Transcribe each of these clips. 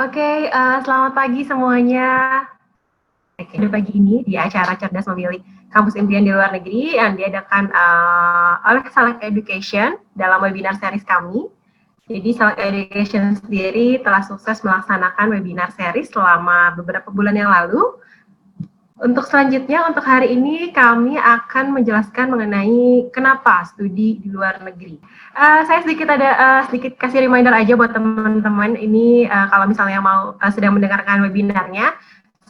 Oke, selamat pagi semuanya. Oke, pada pagi ini di acara Cerdas Memilih Kampus Impian di Luar Negeri yang diadakan oleh Select Education dalam webinar series kami. Jadi Select Education sendiri telah sukses melaksanakan webinar series selama beberapa bulan yang lalu. Untuk selanjutnya, untuk hari ini kami akan menjelaskan mengenai kenapa studi di luar negeri. Saya sedikit kasih reminder aja buat teman-teman ini kalau misalnya mau sedang mendengarkan webinarnya,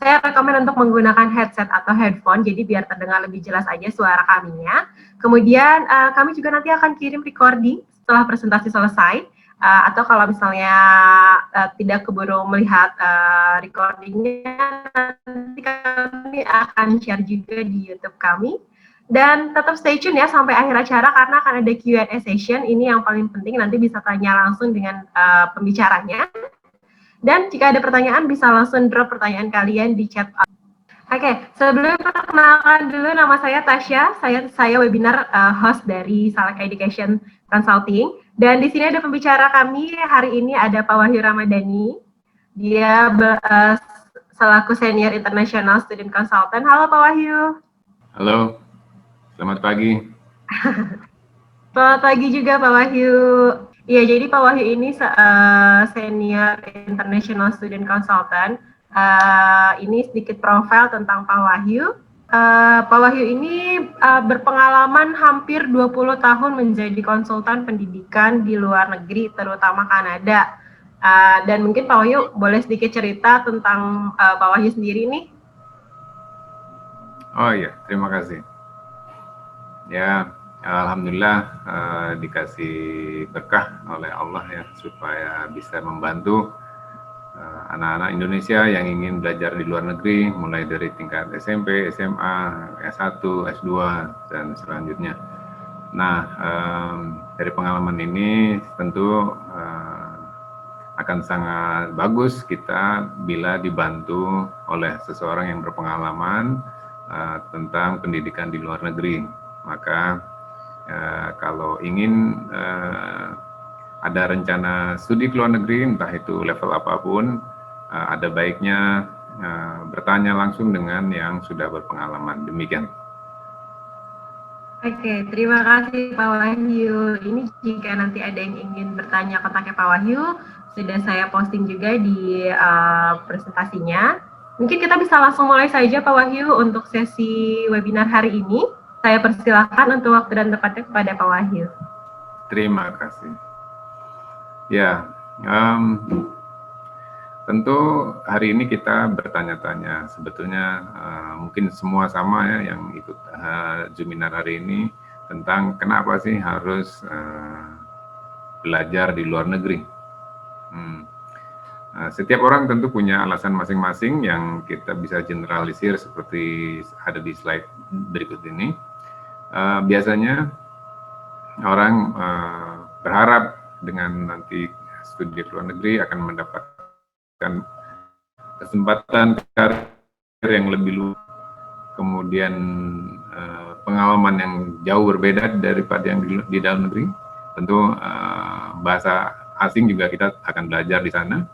saya rekomen untuk menggunakan headset atau headphone, jadi biar terdengar lebih jelas aja suara kaminya. Kemudian kami juga nanti akan kirim recording setelah presentasi selesai. Atau kalau misalnya tidak keburu melihat recordingnya, nanti kami akan share juga di YouTube kami. Dan tetap stay tune ya sampai akhir acara karena akan ada Q&A session. Ini yang paling penting, nanti bisa tanya langsung dengan pembicaranya. Dan jika ada pertanyaan bisa langsung drop pertanyaan kalian di chat. Oke, sebelum perkenalkan dulu, nama saya Tasya. Saya webinar host dari Select Education Consulting. Dan di sini ada pembicara kami hari ini, ada Pak Wahyu Ramadhani. Dia selaku Senior International Student Consultant. Halo Pak Wahyu. Halo, selamat pagi. Selamat pagi juga Pak Wahyu. Iya, jadi Pak Wahyu ini Senior International Student Consultant. Ini sedikit profil tentang Pak Wahyu. Pak Wahyu ini berpengalaman hampir 20 tahun menjadi konsultan pendidikan di luar negeri, terutama Kanada. Dan mungkin Pak Wahyu boleh sedikit cerita tentang Pak Wahyu sendiri nih. Oh iya, terima kasih. Ya, alhamdulillah dikasih berkah oleh Allah ya supaya bisa membantu anak-anak Indonesia yang ingin belajar di luar negeri mulai dari tingkat SMP, SMA, S1, S2 dan selanjutnya. Nah, dari pengalaman ini tentu akan sangat bagus kita bila dibantu oleh seseorang yang berpengalaman tentang pendidikan di luar negeri. Maka kalau ingin ada rencana studi ke luar negeri, entah itu level apapun, ada baiknya bertanya langsung dengan yang sudah berpengalaman. Demikian. Oke, terima kasih Pak Wahyu. Ini jika nanti ada yang ingin bertanya kontaknya Pak Wahyu, sudah saya posting juga di presentasinya. Mungkin kita bisa langsung mulai saja Pak Wahyu untuk sesi webinar hari ini. Saya persilahkan untuk waktu dan tempatnya kepada Pak Wahyu. Terima kasih. Ya, tentu hari ini kita bertanya-tanya. Sebetulnya mungkin semua sama ya yang ikut Zoominar hari ini tentang kenapa sih harus belajar di luar negeri. Setiap orang tentu punya alasan masing-masing yang kita bisa generalisir seperti ada di slide berikut ini. Biasanya orang berharap dengan nanti studi di luar negeri akan mendapatkan kesempatan karir yang lebih luas, kemudian pengalaman yang jauh berbeda daripada yang di dalam negeri. Tentu bahasa asing juga kita akan belajar di sana.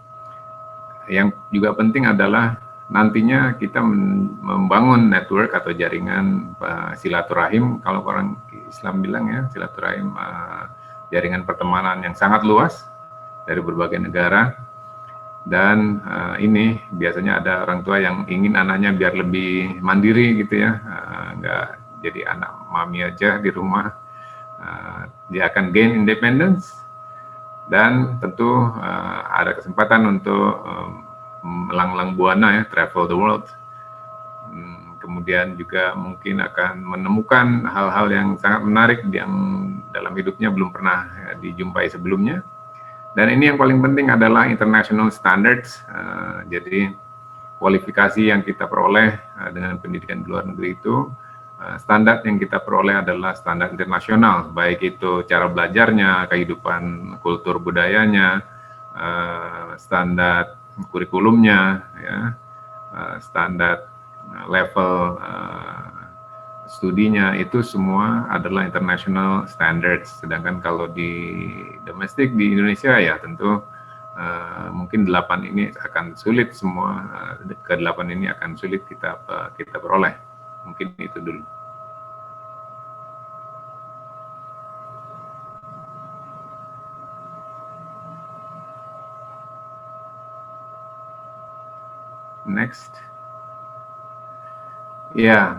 Yang juga penting adalah nantinya kita membangun network atau jaringan silaturahim, kalau orang Islam bilang ya, silaturahim, jaringan pertemanan yang sangat luas dari berbagai negara. Dan ini biasanya ada orang tua yang ingin anaknya biar lebih mandiri gitu ya, nggak jadi anak mami aja di rumah. Dia akan gain independence dan tentu ada kesempatan untuk melanglang buana ya, travel the world. Kemudian juga mungkin akan menemukan hal-hal yang sangat menarik yang dalam hidupnya belum pernah dijumpai sebelumnya. Dan ini yang paling penting adalah international standards. Jadi kualifikasi yang kita peroleh dengan pendidikan di luar negeri itu, standar yang kita peroleh adalah standar internasional, baik itu cara belajarnya, kehidupan kultur budayanya, standar kurikulumnya, ya, standar level studinya, itu semua adalah international standards. Sedangkan kalau di domestik di Indonesia ya tentu mungkin 8 ini akan sulit semua, ke-8 ini akan sulit kita peroleh. Mungkin itu dulu. Next. Ya,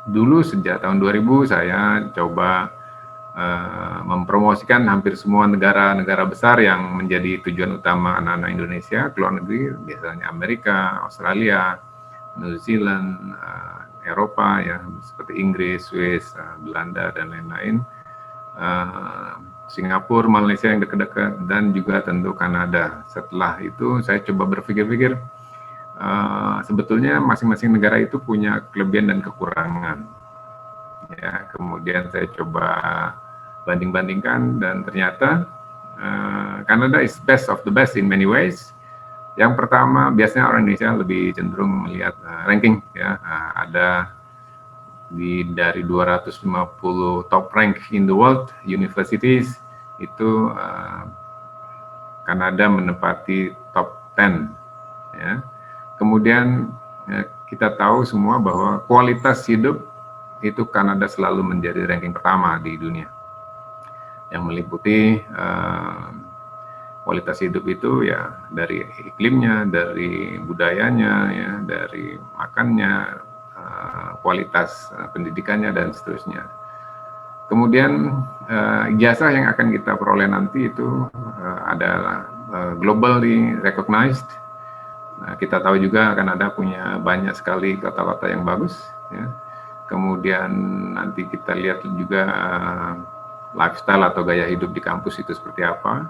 dulu sejak tahun 2000 saya coba mempromosikan hampir semua negara-negara besar yang menjadi tujuan utama anak-anak Indonesia ke luar negeri, biasanya Amerika, Australia, New Zealand, Eropa ya, seperti Inggris, Swiss, Belanda dan lain-lain, Singapura, Malaysia yang dekat-dekat, dan juga tentu Kanada. Setelah itu saya coba berpikir-pikir, sebetulnya masing-masing negara itu punya kelebihan dan kekurangan. Ya, kemudian saya coba banding-bandingkan dan ternyata Kanada is best of the best in many ways. Yang pertama, biasanya orang Indonesia lebih cenderung melihat ranking ya, ada dari 250 top rank in the world universities itu Kanada menempati top 10 ya. Kemudian kita tahu semua bahwa kualitas hidup itu Kanada selalu menjadi ranking pertama di dunia, yang meliputi kualitas hidup itu ya dari iklimnya, dari budayanya, ya, dari makannya, kualitas pendidikannya dan seterusnya. Kemudian ijazah yang akan kita peroleh nanti itu adalah globally recognized. Nah, kita tahu juga Kanada punya banyak sekali kota-kota yang bagus. Ya. Kemudian nanti kita lihat juga lifestyle atau gaya hidup di kampus itu seperti apa.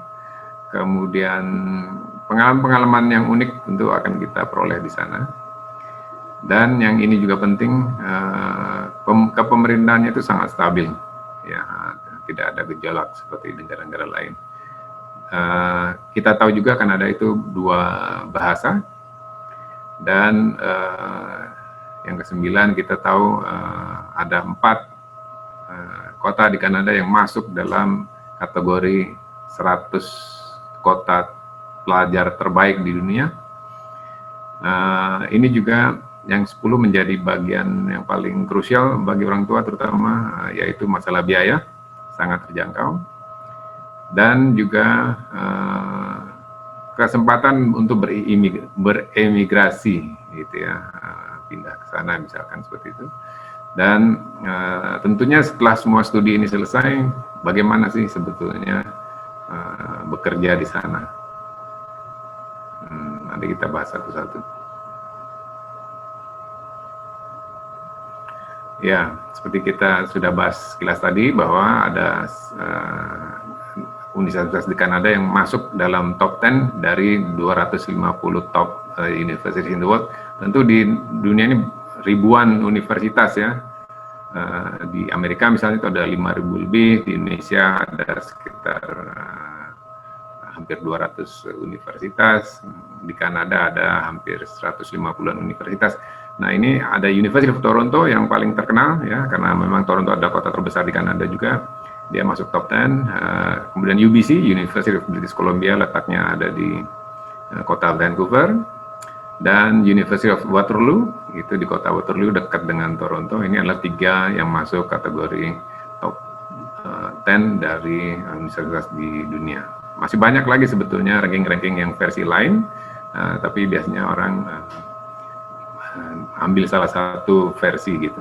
Kemudian pengalaman-pengalaman yang unik tentu akan kita peroleh di sana. Dan yang ini juga penting, kepemerintahannya itu sangat stabil, ya, tidak ada gejolak seperti negara-negara lain. Kita tahu juga Kanada itu 2 bahasa, dan yang ke-9 kita tahu ada 4 kota di Kanada yang masuk dalam kategori 100 kota pelajar terbaik di dunia. Ini juga yang 10 menjadi bagian yang paling krusial bagi orang tua terutama, yaitu masalah biaya, sangat terjangkau. Dan juga kesempatan untuk beremigrasi gitu ya, pindah ke sana misalkan seperti itu. Dan tentunya setelah semua studi ini selesai, bagaimana sih sebetulnya bekerja di sana. Nanti kita bahas satu-satu. Ya, seperti kita sudah bahas sekilas tadi bahwa ada universitas di Kanada yang masuk dalam top 10 dari 250 top universities in the world. Tentu di dunia ini ribuan universitas ya. Di Amerika misalnya itu ada 5.000 lebih, di Indonesia ada sekitar hampir 200 universitas, di Kanada ada hampir 150-an universitas. Nah, ini ada University of Toronto yang paling terkenal ya, karena memang Toronto ada kota terbesar di Kanada juga, dia masuk top 10. Kemudian UBC, University of British Columbia, letaknya ada di kota Vancouver. Dan University of Waterloo, itu di kota Waterloo dekat dengan Toronto. Ini adalah 3 yang masuk kategori top 10 dari universitas di dunia. Masih banyak lagi sebetulnya ranking-ranking yang versi lain, tapi biasanya orang ambil salah satu versi gitu.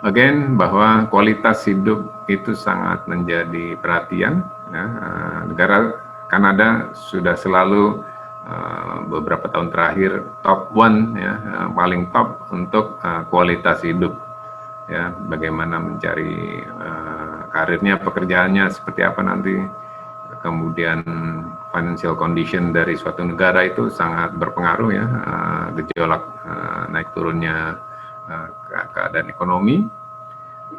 Again, bahwa kualitas hidup itu sangat menjadi perhatian. Ya, negara Kanada sudah selalu beberapa tahun terakhir top 1 ya, paling top untuk kualitas hidup ya, bagaimana mencari karirnya, pekerjaannya seperti apa nanti, kemudian financial condition dari suatu negara itu sangat berpengaruh ya, gejolak naik turunnya keadaan ekonomi.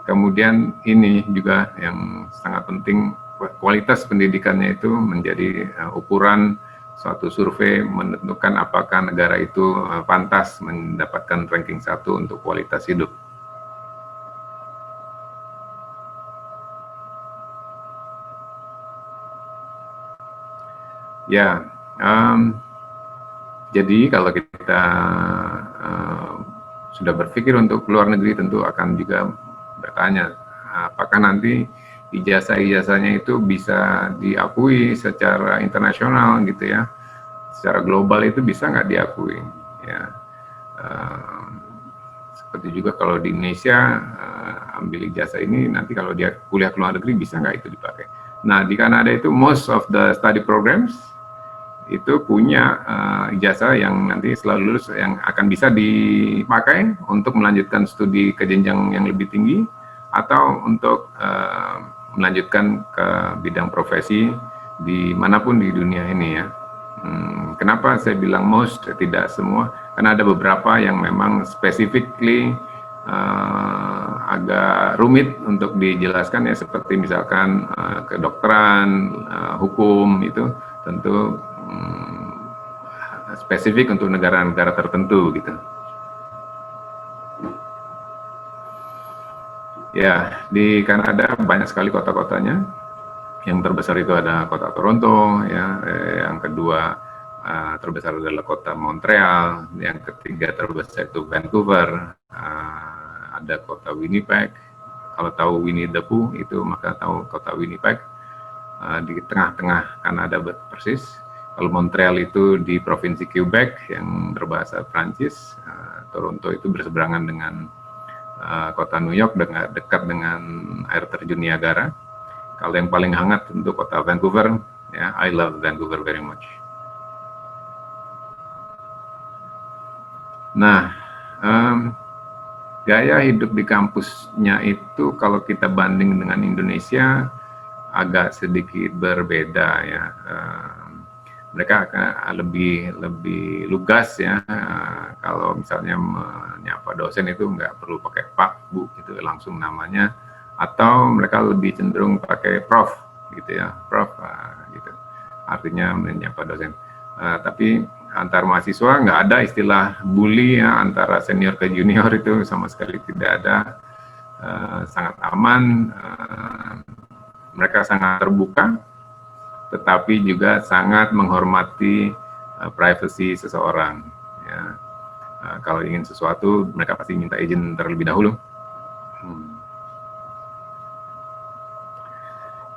Kemudian ini juga yang sangat penting, kualitas pendidikannya itu menjadi ukuran suatu survei menentukan apakah negara itu pantas mendapatkan ranking 1 untuk kualitas hidup. Ya, jadi kalau kita sudah berpikir untuk keluar negeri, tentu akan juga bertanya, apakah nanti ijazah-ijazahnya itu bisa diakui secara internasional gitu ya, secara global itu bisa nggak diakui ya. Seperti juga kalau di Indonesia ambil ijazah ini, nanti kalau dia kuliah ke luar negeri bisa nggak itu dipakai. Nah di Kanada itu most of the study programs itu punya ijazah yang nanti setelah lulus yang akan bisa dipakai untuk melanjutkan studi ke jenjang yang lebih tinggi atau untuk melanjutkan ke bidang profesi dimanapun di dunia ini ya. Kenapa saya bilang most, tidak semua, karena ada beberapa yang memang specifically agak rumit untuk dijelaskan ya, seperti misalkan kedokteran, hukum itu tentu spesifik untuk negara-negara tertentu gitu. Ya, di Kanada banyak sekali kota-kotanya. Yang terbesar itu ada kota Toronto, ya. Yang kedua terbesar adalah kota Montreal. Yang ketiga terbesar itu Vancouver. Ada kota Winnipeg. Kalau tahu Winnie the Pooh itu maka tahu kota Winnipeg. Di tengah-tengah Kanada persis. Kalau Montreal itu di provinsi Quebec yang berbahasa Prancis. Toronto itu berseberangan dengan kota New York, dekat dengan air terjun Niagara. Kalau yang paling hangat untuk kota Vancouver, ya, I love Vancouver very much. Nah, gaya hidup di kampusnya itu kalau kita banding dengan Indonesia agak sedikit berbeda ya. Mereka akan lebih lugas ya. Kalau misalnya menyapa dosen itu nggak perlu pakai Pak, Bu, gitu langsung namanya. Atau mereka lebih cenderung pakai Prof, gitu ya, Prof, gitu. Artinya menyapa dosen. Tapi antar mahasiswa nggak ada istilah bully ya, antara senior ke junior itu sama sekali tidak ada. Sangat aman. Mereka sangat terbuka, tetapi juga sangat menghormati privasi seseorang. Ya. Kalau ingin sesuatu, mereka pasti minta izin terlebih dahulu.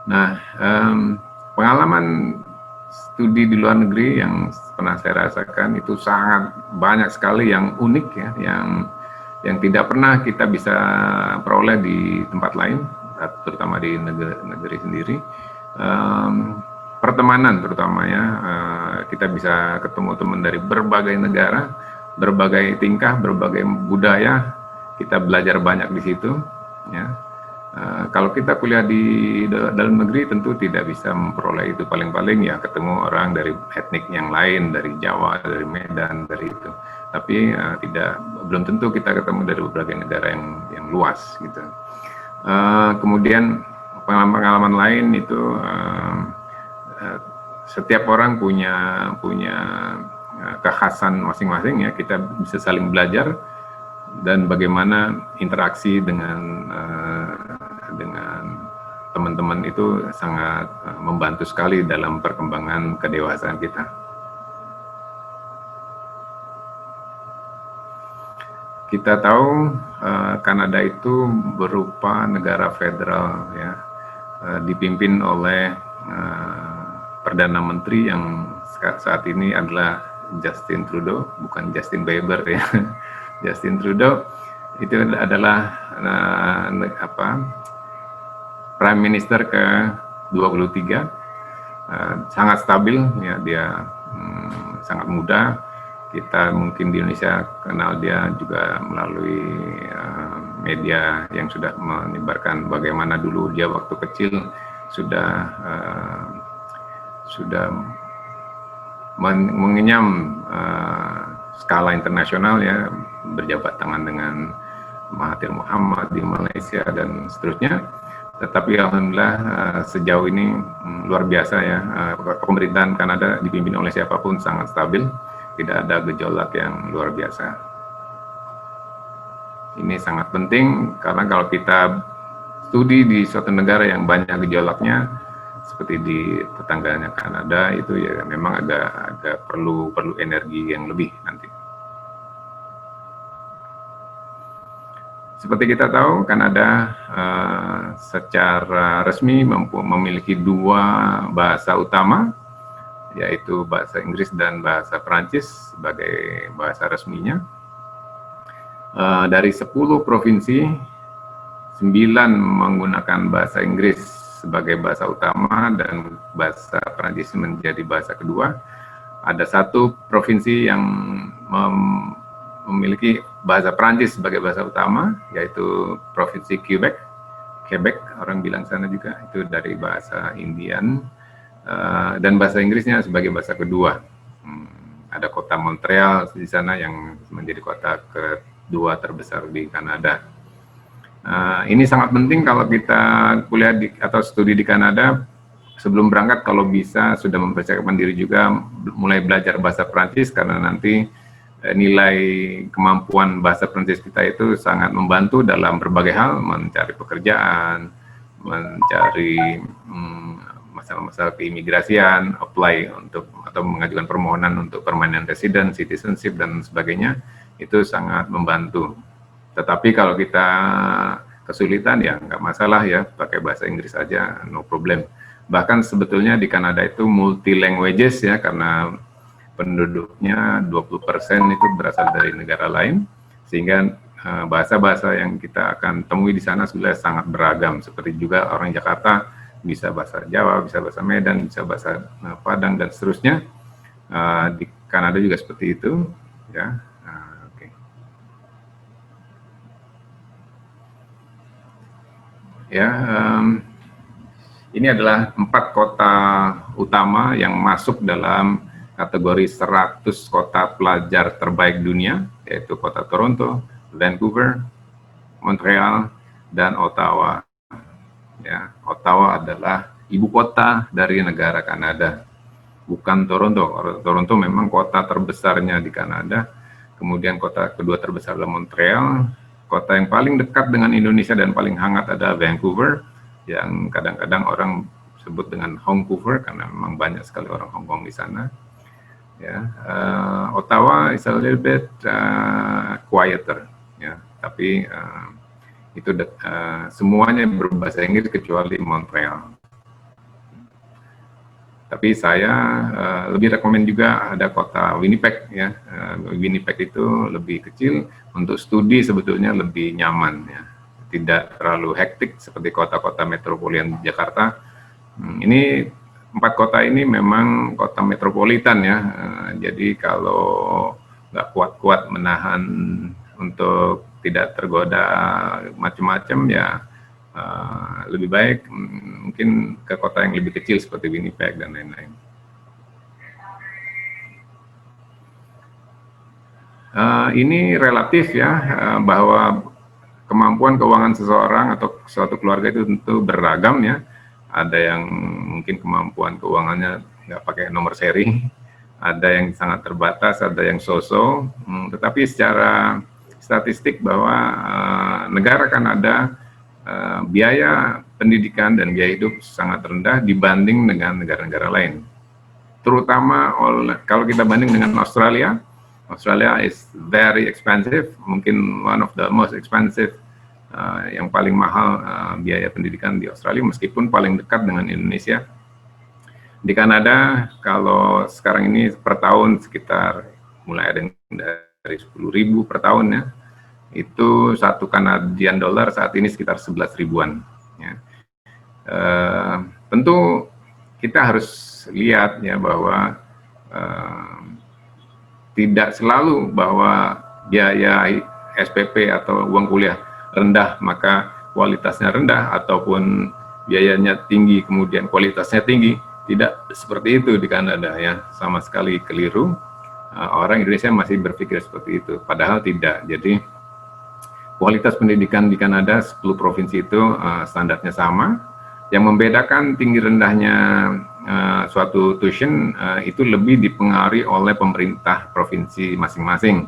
Nah, pengalaman studi di luar negeri yang pernah saya rasakan itu sangat banyak sekali yang unik ya, yang tidak pernah kita bisa peroleh di tempat lain, terutama di negeri sendiri. Pertemanan terutama ya, kita bisa ketemu teman dari berbagai negara, berbagai tingkah, berbagai budaya, kita belajar banyak di situ ya. Kalau kita kuliah di dalam negeri tentu tidak bisa memperoleh itu, paling-paling ya ketemu orang dari etnik yang lain, dari Jawa, dari Medan, dari itu. Tapi belum tentu kita ketemu dari berbagai negara yang luas gitu. Kemudian pengalaman lain itu setiap orang punya kekhasan masing-masing ya, kita bisa saling belajar dan bagaimana interaksi dengan teman-teman itu sangat membantu sekali dalam perkembangan kedewasaan kita. Kita tahu Kanada itu berupa negara federal ya, dipimpin oleh Perdana Menteri yang saat ini adalah Justin Trudeau, bukan Justin Bieber ya. Justin Trudeau itu adalah Prime Minister ke-23, sangat stabil ya, dia sangat muda. Kita mungkin di Indonesia kenal dia juga melalui media yang sudah menyebarkan bagaimana dulu dia waktu kecil sudah mengenyam skala internasional ya, berjabat tangan dengan Mahathir Mohamad di Malaysia dan seterusnya. Tetapi alhamdulillah sejauh ini luar biasa ya, pemerintahan Kanada dipimpin oleh siapapun sangat stabil, tidak ada gejolak yang luar biasa. Ini sangat penting karena kalau kita studi di suatu negara yang banyak gejolaknya, seperti di tetangganya Kanada itu ya memang agak perlu energi yang lebih nanti. Seperti kita tahu, Kanada secara resmi memiliki dua bahasa utama, yaitu bahasa Inggris dan bahasa Perancis sebagai bahasa resminya. Dari 10 provinsi, 9 menggunakan bahasa Inggris sebagai bahasa utama dan bahasa Perancis menjadi bahasa kedua. Ada 1 provinsi yang memiliki bahasa Perancis sebagai bahasa utama, yaitu Provinsi Quebec. Quebec, orang bilang sana juga, itu dari bahasa Indian, dan bahasa Inggrisnya sebagai bahasa kedua. Ada kota Montreal di sana yang menjadi kota kedua terbesar di Kanada. Ini sangat penting kalau kita kuliah atau studi di Kanada. Sebelum berangkat, kalau bisa sudah mempersiapkan diri juga mulai belajar bahasa Perancis, karena nanti nilai kemampuan bahasa Perancis kita itu sangat membantu dalam berbagai hal, mencari pekerjaan, mencari masalah-masalah keimigrasian, apply untuk atau mengajukan permohonan untuk permanent resident, citizenship dan sebagainya, itu sangat membantu. Tetapi kalau kita kesulitan ya nggak masalah ya, pakai bahasa Inggris aja, no problem. Bahkan sebetulnya di Kanada itu multi languages ya, karena penduduknya 20% itu berasal dari negara lain, sehingga bahasa-bahasa yang kita akan temui di sana sudah sangat beragam. Seperti juga orang Jakarta bisa bahasa Jawa, bisa bahasa Medan, bisa bahasa Padang dan seterusnya. Di Kanada juga seperti itu, ya. Okay. Ya, ini adalah 4 kota utama yang masuk dalam kategori 100 kota pelajar terbaik dunia, yaitu kota Toronto, Vancouver, Montreal, dan Ottawa. Ya, Ottawa adalah ibu kota dari negara Kanada, bukan Toronto. Toronto memang kota terbesarnya di Kanada, kemudian kota kedua terbesar adalah Montreal, kota yang paling dekat dengan Indonesia dan paling hangat adalah Vancouver, yang kadang-kadang orang sebut dengan Hongkouver karena memang banyak sekali orang Hong Kong di sana. Ya, Ottawa is a little bit quieter, ya, tapi itu semuanya berbahasa Inggris kecuali Montreal. Tapi saya lebih rekomen juga ada kota Winnipeg, ya. Winnipeg itu lebih kecil, untuk studi sebetulnya lebih nyaman, ya, tidak terlalu hektik seperti kota-kota metropolitan di Jakarta. Ini 4 kota ini memang kota metropolitan ya, jadi kalau nggak kuat-kuat menahan untuk tidak tergoda macam-macam ya, lebih baik mungkin ke kota yang lebih kecil seperti Winnipeg dan lain-lain. Ini relatif ya, bahwa kemampuan keuangan seseorang atau suatu keluarga itu tentu beragam ya. Ada yang mungkin kemampuan keuangannya nggak pakai nomor seri, ada yang sangat terbatas, ada yang so-so, tetapi secara statistik bahwa negara Kanada biaya pendidikan dan biaya hidup sangat rendah dibanding dengan negara-negara lain. Terutama kalau kita banding dengan Australia, Australia is very expensive, mungkin one of the most expensive, yang paling mahal biaya pendidikan di Australia, meskipun paling dekat dengan Indonesia. Di Kanada, kalau sekarang ini per tahun sekitar mulai ada dari 10.000 per tahun ya, itu 1 Canadian dollar saat ini sekitar 11 ribuan. Ya. Tentu kita harus lihat ya bahwa tidak selalu bahwa biaya SPP atau uang kuliah rendah maka kualitasnya rendah, ataupun biayanya tinggi kemudian kualitasnya tinggi. Tidak seperti itu di Kanada ya, sama sekali keliru. Orang Indonesia masih berpikir seperti itu, padahal tidak. Jadi kualitas pendidikan di Kanada 10 provinsi itu standarnya sama. Yang membedakan tinggi rendahnya suatu tuition itu lebih dipengaruhi oleh pemerintah provinsi masing-masing,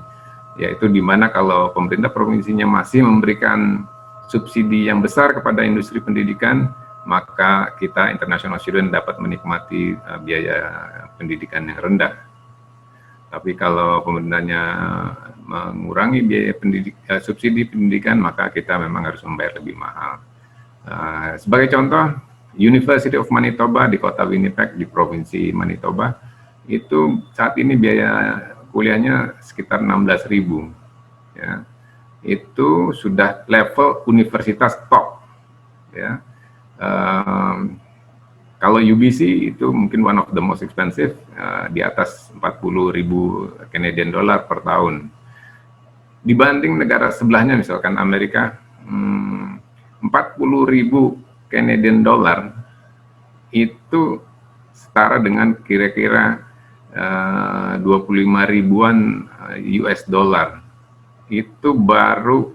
yaitu di mana kalau pemerintah provinsinya masih memberikan subsidi yang besar kepada industri pendidikan, maka kita international student dapat menikmati biaya pendidikan yang rendah. Tapi kalau pemerintahnya mengurangi biaya subsidi pendidikan, maka kita memang harus membayar lebih mahal. Sebagai contoh, University of Manitoba di kota Winnipeg di provinsi Manitoba itu saat ini biaya kuliahnya sekitar 16.000, ya. Itu sudah level universitas top, ya. Kalau UBC itu mungkin one of the most expensive, di atas 40.000 Canadian dollar per tahun. Dibanding negara sebelahnya misalkan Amerika, 40.000 Canadian dollar itu setara dengan kira-kira 25 ribuan US dollar. Itu baru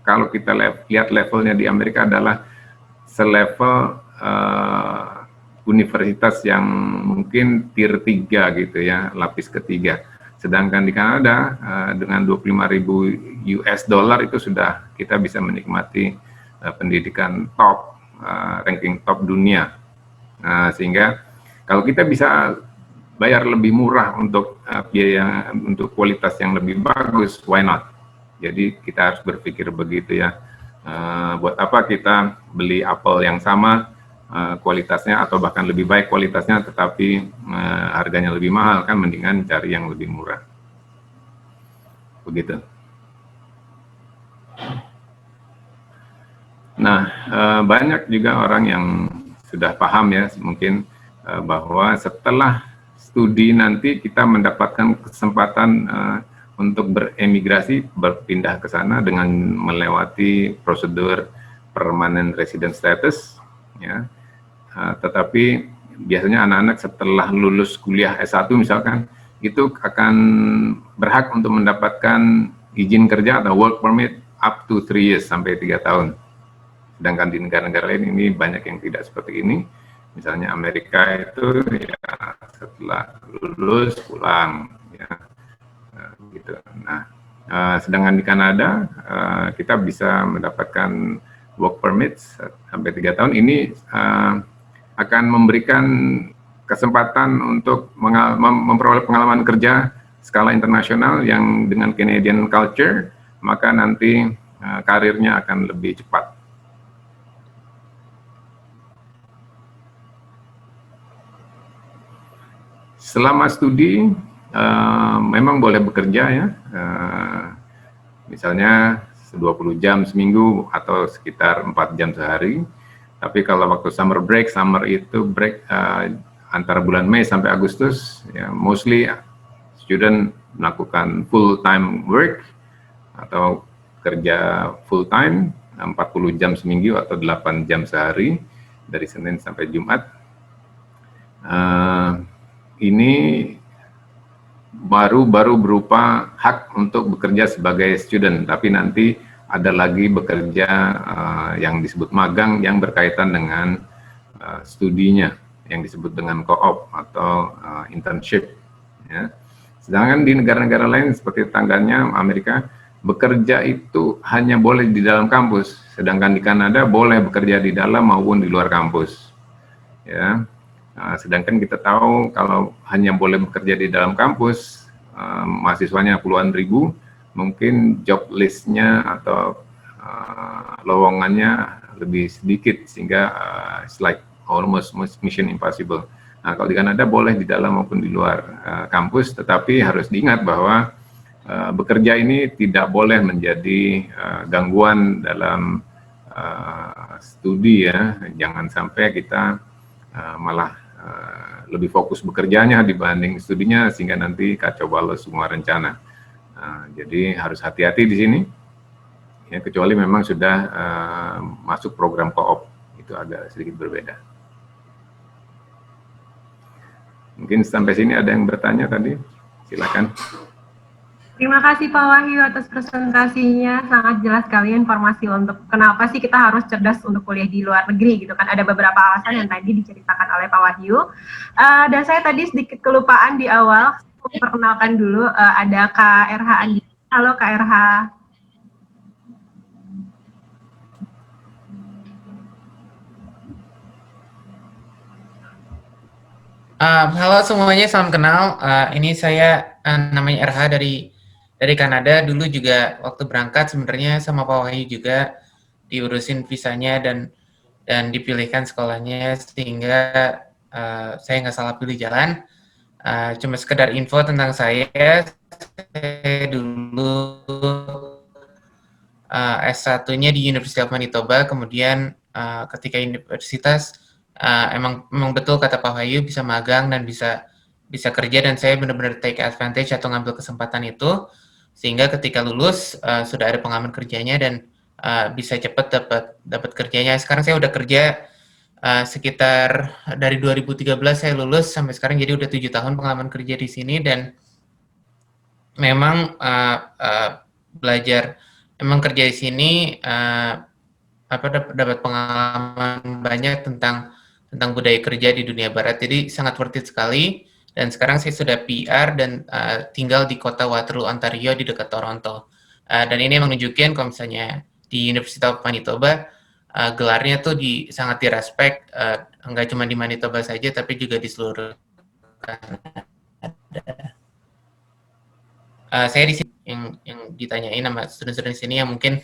kalau kita lihat levelnya di Amerika adalah selevel universitas yang mungkin tier 3 gitu ya, lapis ketiga. Sedangkan di Kanada dengan 25.000 US dollar itu sudah kita bisa menikmati pendidikan top, ranking top dunia. Sehingga kalau kita bisa bayar lebih murah untuk biaya untuk kualitas yang lebih bagus, why not? Jadi kita harus berpikir begitu ya. Buat apa kita beli apel yang sama kualitasnya atau bahkan lebih baik kualitasnya tetapi harganya lebih mahal, kan mendingan cari yang lebih murah. Begitu. Nah, banyak juga orang yang sudah paham ya mungkin bahwa setelah studi nanti kita mendapatkan kesempatan untuk beremigrasi, berpindah ke sana dengan melewati prosedur permanent resident status, ya. Tetapi biasanya anak-anak setelah lulus kuliah S1 misalkan, itu akan berhak untuk mendapatkan izin kerja atau work permit up to 3 years, sampai 3 tahun. Sedangkan di negara-negara lain ini banyak yang tidak seperti ini. Misalnya Amerika itu ya setelah lulus pulang, ya. Gitu. Nah, sedangkan di Kanada kita bisa mendapatkan work permit sampai 3 tahun. Ini akan memberikan kesempatan untuk memperoleh pengalaman kerja skala internasional yang dengan Canadian culture, maka nanti karirnya akan lebih cepat. Selama studi memang boleh bekerja ya, misalnya 20 jam seminggu atau sekitar 4 jam sehari. Tapi kalau waktu summer itu break antara bulan Mei sampai Agustus, ya mostly student melakukan full time work atau kerja full time 40 jam seminggu atau 8 jam sehari dari Senin sampai Jumat. Ini baru berupa hak untuk bekerja sebagai student, tapi nanti ada lagi bekerja yang disebut magang yang berkaitan dengan studinya, yang disebut dengan co-op atau internship, ya. Sedangkan di negara-negara lain seperti tetangganya Amerika, bekerja itu hanya boleh di dalam kampus, sedangkan di Kanada boleh bekerja di dalam maupun di luar kampus, ya. Sedangkan kita tahu kalau hanya boleh bekerja di dalam kampus, mahasiswanya puluhan ribu, mungkin job list-nya atau lowongannya lebih sedikit, sehingga it's like almost mission impossible. Nah, kalau di Kanada boleh di dalam maupun di luar kampus, tetapi harus diingat bahwa bekerja ini tidak boleh menjadi gangguan dalam studi ya. Jangan sampai kita malah lebih fokus bekerjanya dibanding studinya, sehingga nanti kacau balau semua rencana. Jadi harus hati-hati di sini, ya, kecuali memang sudah masuk program co-op, itu agak sedikit berbeda. Mungkin sampai sini ada yang bertanya tadi, silakan. Terima kasih Pak Wahyu atas presentasinya, sangat jelas sekali informasi untuk kenapa sih kita harus cerdas untuk kuliah di luar negeri gitu kan. Ada beberapa alasan yang tadi diceritakan oleh Pak Wahyu. Dan saya tadi sedikit kelupaan di awal, perkenalkan dulu ada Kak RH Andi. Halo Kak RH. Halo semuanya, salam kenal. Ini saya namanya RH dari Kanada. Dulu juga waktu berangkat sebenarnya sama Pak Wahyu juga diurusin visanya dan dipilihkan sekolahnya sehingga saya nggak salah pilih jalan. Cuma sekedar info tentang saya dulu S1-nya di University of Manitoba, kemudian ketika universitas emang betul kata Pak Wahyu bisa magang dan bisa kerja, dan saya benar-benar take advantage atau ngambil kesempatan itu sehingga ketika lulus sudah ada pengalaman kerjanya dan bisa cepat dapat kerjanya. Sekarang saya udah kerja sekitar dari 2013 saya lulus sampai sekarang, jadi udah 7 tahun pengalaman kerja di sini, dan memang belajar, emang kerja di sini dapat pengalaman banyak tentang budaya kerja di dunia barat, jadi sangat worth it sekali. Dan sekarang saya sudah PR dan tinggal di kota Waterloo, Ontario di dekat Toronto. Dan ini menunjukkan kalau misalnya di University of Manitoba gelarnya tuh sangat direspek, enggak cuma di Manitoba saja tapi juga di seluruh Kanada. Saya di sini yang ditanyain sama student-student di sini yang mungkin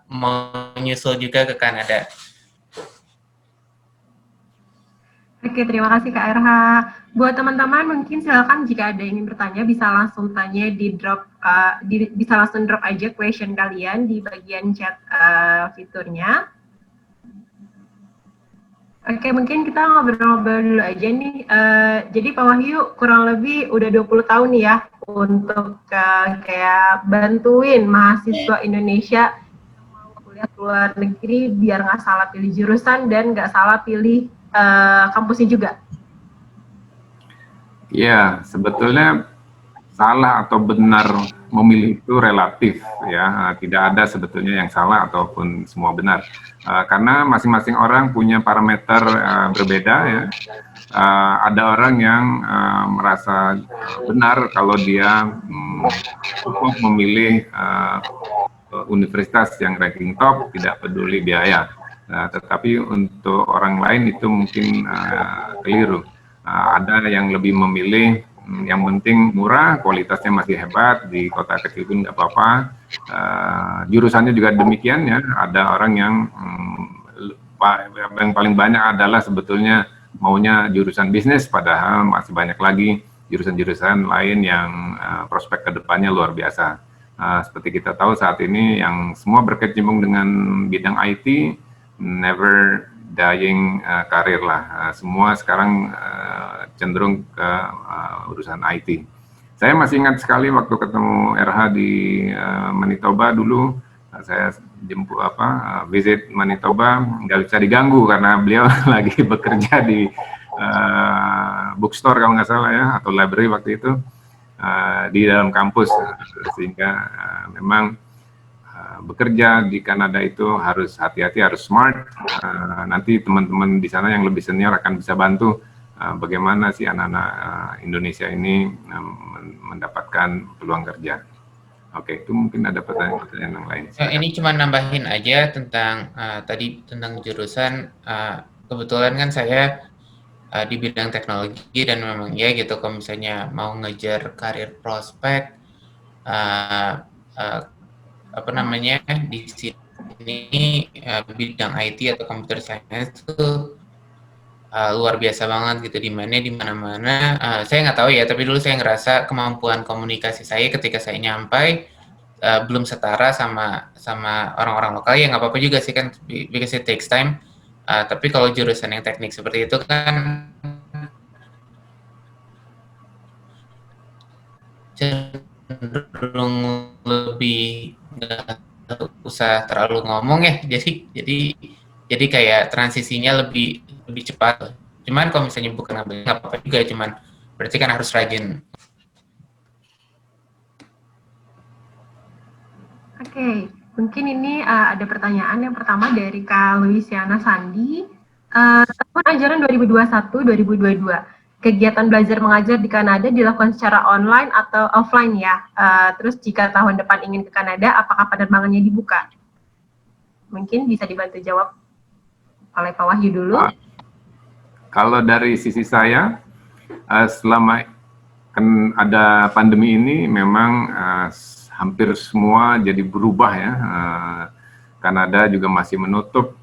mau nyusul juga ke Kanada. Oke, terima kasih Kak RH. Buat teman-teman mungkin silakan jika ada yang ingin bertanya bisa langsung tanya bisa langsung drop aja question kalian di bagian chat fiturnya. Oke, mungkin kita ngobrol-ngobrol dulu aja nih. Jadi Pak Wahyu kurang lebih udah 20 tahun nih ya untuk kayak bantuin mahasiswa Indonesia kuliah ke luar negeri biar nggak salah pilih jurusan dan nggak salah pilih kampusnya juga. Ya, sebetulnya salah atau benar memilih itu relatif ya, tidak ada sebetulnya yang salah ataupun semua benar, karena masing-masing orang punya parameter berbeda ya. Ada orang yang merasa benar kalau dia cukup memilih universitas yang ranking top, tidak peduli biaya. Tetapi untuk orang lain itu mungkin keliru. Ada yang lebih memilih yang penting murah, kualitasnya masih hebat, di kota kecil pun nggak apa-apa. Jurusannya juga demikian ya. Ada orang yang paling banyak adalah sebetulnya maunya jurusan bisnis, padahal masih banyak lagi jurusan-jurusan lain yang prospek kedepannya luar biasa. Seperti kita tahu saat ini yang semua berkecimpung dengan bidang IT, never dying karir lah. Semua sekarang cenderung ke urusan IT. Saya masih ingat sekali waktu ketemu RH di Manitoba dulu, saya jemput visit Manitoba, nggak bisa diganggu karena beliau lagi bekerja di bookstore kalau nggak salah ya, atau library waktu itu di dalam kampus, sehingga memang bekerja di Kanada itu harus hati-hati, harus smart. Nanti teman-teman di sana yang lebih senior akan bisa bantu bagaimana sih anak-anak Indonesia ini mendapatkan peluang kerja. Oke, itu mungkin ada pertanyaan yang lain. Ini cuma nambahin aja tentang tadi tentang jurusan. Kebetulan kan saya di bidang teknologi, dan memang ya gitu, kalau misalnya mau ngejar karir prospek di sini bidang IT atau computer science itu luar biasa banget gitu, di mana-mana. Saya nggak tahu ya, tapi dulu saya ngerasa kemampuan komunikasi saya ketika saya nyampai belum setara sama orang-orang lokal. Ya nggak apa-apa juga sih kan, because it takes time. Tapi kalau jurusan yang teknik seperti itu kan cenderung lebih nggak usah terlalu ngomong ya, jadi kayak transisinya lebih cepat. Cuman kalau misalnya bukan nggak apa-apa juga, cuman berarti kan harus rajin. Oke, mungkin ini ada pertanyaan yang pertama dari Kak Luisiana Sandi. Tahun ajaran 2021-2022, kegiatan belajar mengajar di Kanada dilakukan secara online atau offline ya? Terus jika tahun depan ingin ke Kanada, apakah penerbangannya dibuka? Mungkin bisa dibantu jawab oleh Pak Wahyu dulu. Kalau dari sisi saya, selama kan ada pandemi ini memang hampir semua jadi berubah ya. Kanada juga masih menutup,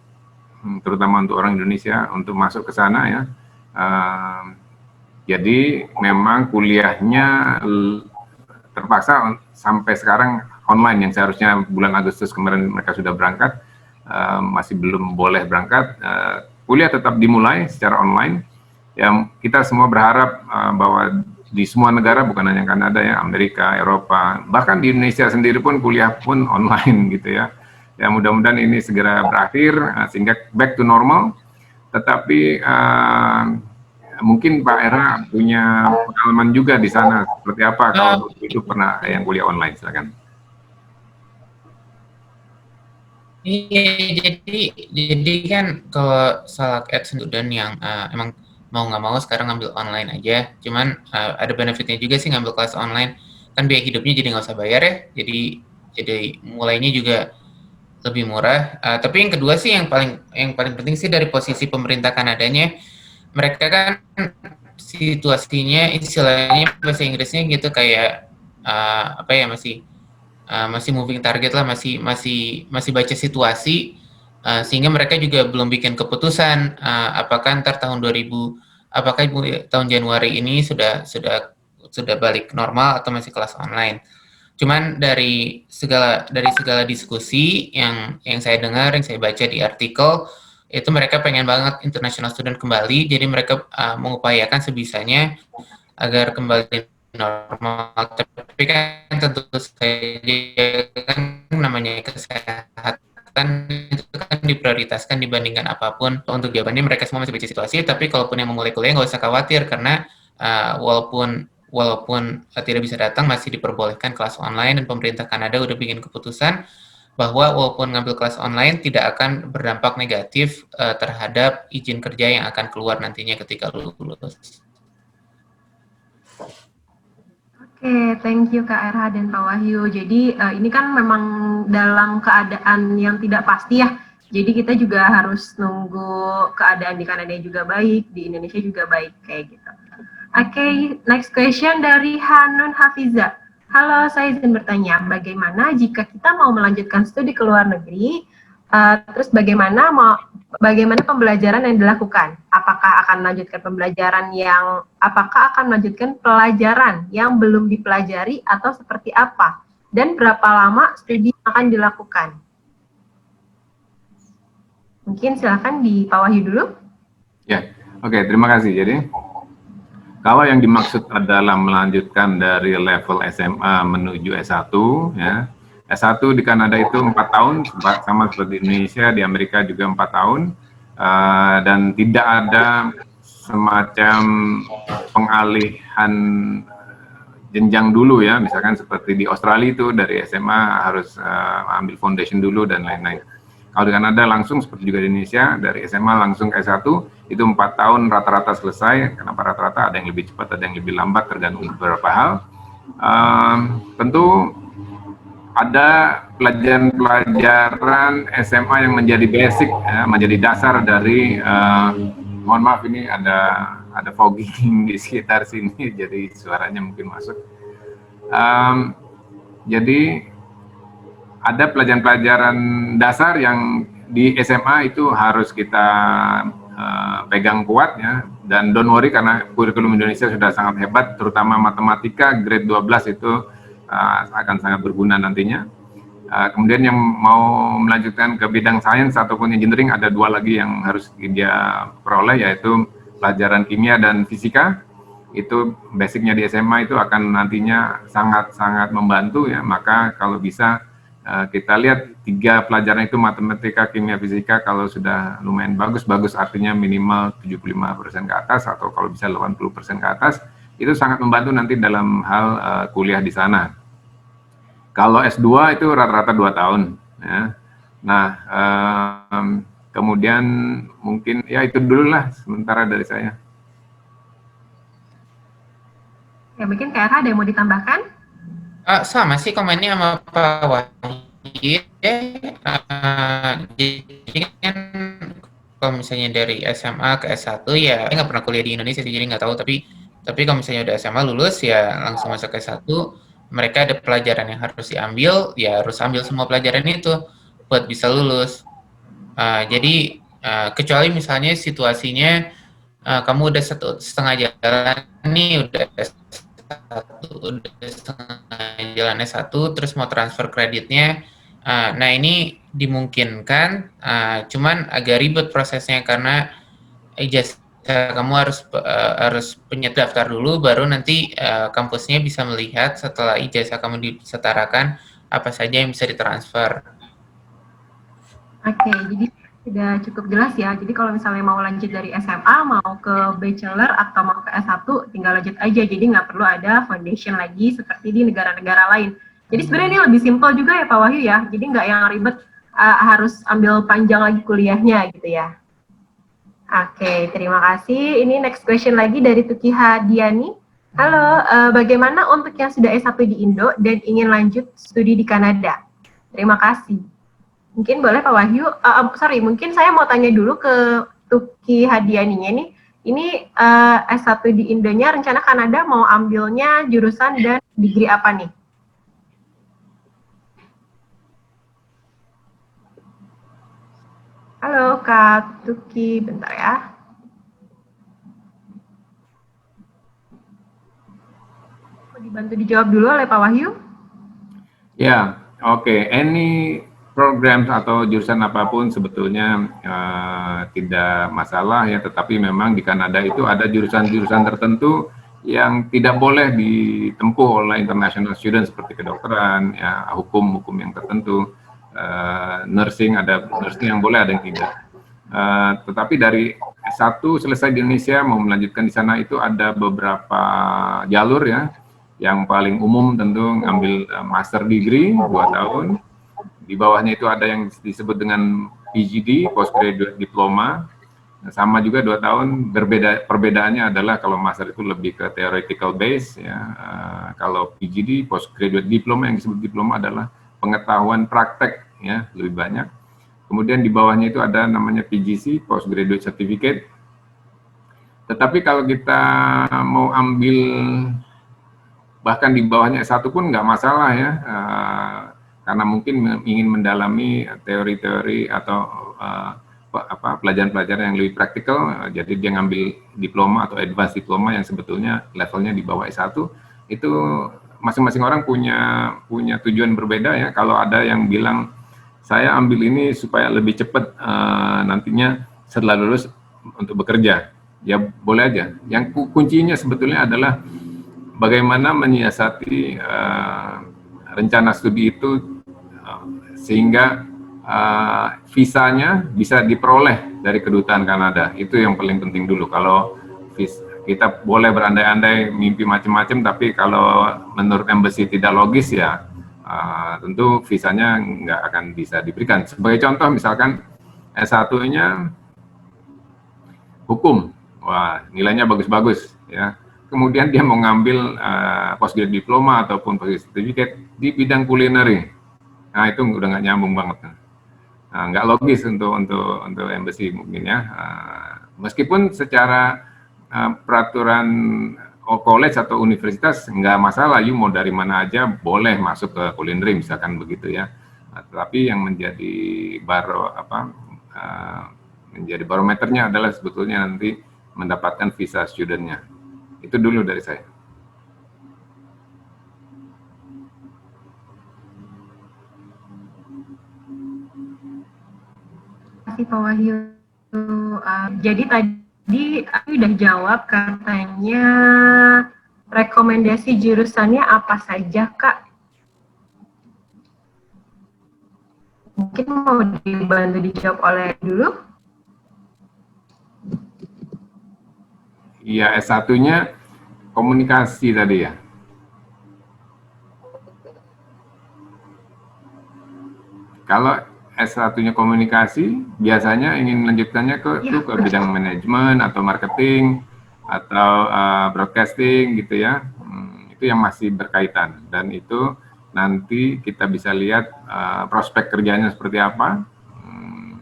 terutama untuk orang Indonesia untuk masuk ke sana ya. Jadi memang kuliahnya terpaksa sampai sekarang online, yang seharusnya bulan Agustus kemarin mereka sudah berangkat, masih belum boleh berangkat. Kuliah tetap dimulai secara online. Ya, kita semua berharap bahwa di semua negara, bukan hanya Kanada ya, Amerika, Eropa, bahkan di Indonesia sendiri pun kuliah pun online gitu ya. Ya mudah-mudahan ini segera berakhir sehingga back to normal. Tetapi mungkin Pak Era punya pengalaman juga di sana, seperti apa kalau itu pernah yang kuliah online, silakan. Iya, jadi kan kalau salah student yang emang mau nggak mau sekarang ngambil online aja, cuman ada benefitnya juga sih ngambil kelas online, kan biaya hidupnya jadi nggak usah bayar ya, jadi mulainya juga lebih murah. Tapi yang kedua sih yang paling penting sih dari posisi pemerintah Kanadanya, mereka kan situasinya istilahnya bahasa Inggrisnya gitu kayak apa ya, masih moving target lah, masih baca situasi, sehingga mereka juga belum bikin keputusan apakah ntar apakah tahun Januari ini sudah balik normal atau masih kelas online. Cuman dari segala diskusi yang saya dengar, yang saya baca di artikel, itu mereka pengen banget international student kembali, jadi mereka mengupayakan sebisanya agar kembali normal. Tapi kan tentu saja kan namanya kesehatan itu kan diprioritaskan dibandingkan apapun. Untuk jawabannya mereka semua masih baca situasi, tapi kalaupun yang memulai kuliah nggak usah khawatir karena walaupun tidak bisa datang masih diperbolehkan kelas online, dan pemerintah Kanada udah bikin keputusan bahwa walaupun ngambil kelas online tidak akan berdampak negatif terhadap izin kerja yang akan keluar nantinya ketika lulus. Oke, thank you Kak RH dan Pak Wahyu. Jadi ini kan memang dalam keadaan yang tidak pasti ya. Jadi kita juga harus nunggu keadaan di Kanada juga baik, di Indonesia juga baik kayak gitu. Oke, next question dari Hanun Hafiza. Halo, saya izin bertanya, bagaimana jika kita mau melanjutkan studi ke luar negeri, terus bagaimana pembelajaran yang dilakukan? Apakah akan melanjutkan pelajaran yang belum dipelajari atau seperti apa? Dan berapa lama studi akan dilakukan? Mungkin silakan di Pak Wahyu dulu. Ya, oke, terima kasih. Jadi, kalau yang dimaksud adalah melanjutkan dari level SMA menuju S1, ya, S1 di Kanada itu 4 tahun, sama seperti Indonesia, di Amerika juga 4 tahun, dan tidak ada semacam pengalihan jenjang dulu ya, misalkan seperti di Australia itu dari SMA harus ambil foundation dulu dan lain-lain. Kalau di Kanada langsung seperti juga di Indonesia, dari SMA langsung ke S1, itu 4 tahun rata-rata selesai. Kenapa rata-rata? Ada yang lebih cepat, ada yang lebih lambat, tergantung beberapa hal. Tentu ada pelajaran SMA yang menjadi basic, ya, menjadi dasar dari, mohon maaf ini ada fogging di sekitar sini, jadi suaranya mungkin masuk. Jadi ada pelajaran-pelajaran dasar yang di SMA itu harus kita pegang kuat ya, dan don't worry karena kurikulum Indonesia sudah sangat hebat, terutama matematika grade 12 itu akan sangat berguna nantinya. Kemudian yang mau melanjutkan ke bidang sains ataupun engineering, ada 2 lagi yang harus dia peroleh, yaitu pelajaran kimia dan fisika. Itu basicnya di SMA itu akan nantinya sangat-sangat membantu ya. Maka kalau bisa kita lihat 3 pelajaran itu, matematika, kimia, fisika, kalau sudah lumayan bagus artinya minimal 75% ke atas, atau kalau bisa 80% ke atas, itu sangat membantu nanti dalam hal kuliah di sana. Kalau S2 itu rata-rata 2 tahun ya. Nah, kemudian mungkin ya itu dulu lah sementara dari saya. Ya, mungkin Kak RH ada yang mau ditambahkan? Sama sih komennya sama Pak Wahyu. Jadi kan kalau misalnya dari SMA ke S1 ya, saya nggak pernah kuliah di Indonesia sih, jadi nggak tahu. Tapi Tapi kalau misalnya udah SMA lulus ya langsung masuk ke S1, mereka ada pelajaran yang harus diambil, ya harus ambil semua pelajaran itu buat bisa lulus. Jadi kecuali misalnya situasinya kamu udah setengah jalan nih, udah setengah jalan S1, terus mau transfer kreditnya. Nah ini dimungkinkan, cuman agak ribet prosesnya karena ijazah kamu harus punya daftar dulu, baru nanti kampusnya bisa melihat setelah ijazah kamu disetarakan apa saja yang bisa ditransfer. Oke, jadi sudah cukup jelas ya. Jadi kalau misalnya mau lanjut dari SMA, mau ke bachelor atau mau ke S1, tinggal lanjut aja. Jadi nggak perlu ada foundation lagi seperti di negara-negara lain. Jadi sebenarnya ini lebih simpel juga ya Pak Wahyu ya. Jadi nggak yang ribet harus ambil panjang lagi kuliahnya gitu ya. Oke, terima kasih. Ini next question lagi dari Tuki Hadiani. Halo, bagaimana untuk yang sudah S1 di Indo dan ingin lanjut studi di Kanada? Terima kasih. Mungkin boleh Pak Wahyu, mungkin saya mau tanya dulu ke Tuki Hadianinya nih. Ini S1 di Indonya, rencana Kanada mau ambilnya jurusan dan degree apa nih? Halo Kak Tuki, bentar ya. Mau dibantu dijawab dulu oleh Pak Wahyu? Ya, oke. Any program atau jurusan apapun sebetulnya tidak masalah ya, tetapi memang di Kanada itu ada jurusan-jurusan tertentu yang tidak boleh ditempuh oleh international student seperti kedokteran, ya, hukum yang tertentu, nursing ada nursing yang boleh, ada yang tidak. Tetapi dari S1 selesai di Indonesia mau melanjutkan di sana itu ada beberapa jalur ya. Yang paling umum tentu ngambil master degree 2 tahun. Di bawahnya itu ada yang disebut dengan PGD, postgraduate diploma. Sama juga 2 tahun, perbedaannya adalah kalau master itu lebih ke theoretical base ya. Kalau PGD, postgraduate diploma, yang disebut diploma adalah pengetahuan praktek ya, lebih banyak. Kemudian di bawahnya itu ada namanya PGC, postgraduate certificate. Tetapi kalau kita mau ambil bahkan di bawahnya S1 pun nggak masalah ya, karena mungkin ingin mendalami teori-teori atau pelajaran-pelajaran yang lebih praktikal, jadi dia ngambil diploma atau advanced diploma yang sebetulnya levelnya di bawah S1. Itu masing-masing orang punya tujuan berbeda ya. Kalau ada yang bilang saya ambil ini supaya lebih cepat nantinya setelah lulus untuk bekerja, ya boleh aja. Yang kuncinya sebetulnya adalah bagaimana menyiasati rencana studi itu sehingga visanya bisa diperoleh dari kedutaan Kanada. Itu yang paling penting dulu. Kalau kita boleh berandai-andai mimpi macam-macam, tapi kalau menurut embassy tidak logis ya tentu visanya nggak akan bisa diberikan. Sebagai contoh misalkan S1-nya hukum, wah nilainya bagus-bagus ya. Kemudian dia mau ngambil postgraduate diploma ataupun postgraduate certificate di bidang kulineri. Nah itu udah nggak nyambung banget. Nah, nggak logis untuk embassy mungkin ya. Meskipun secara peraturan college atau universitas nggak masalah, you mau dari mana aja boleh masuk ke kulineri misalkan begitu ya. Tapi yang menjadi menjadi barometernya adalah sebetulnya nanti mendapatkan visa studentnya. Itu dulu dari saya. Terima kasih Pak Wahyu. Jadi tadi aku udah jawab, katanya rekomendasi jurusannya apa saja Kak? Mungkin mau dibantu dijawab oleh dulu? Iya, S1-nya komunikasi tadi ya. Kalau S1-nya komunikasi, biasanya ingin melanjutkannya ke bidang manajemen atau marketing atau broadcasting gitu ya. Itu yang masih berkaitan, dan itu nanti kita bisa lihat prospek kerjanya seperti apa,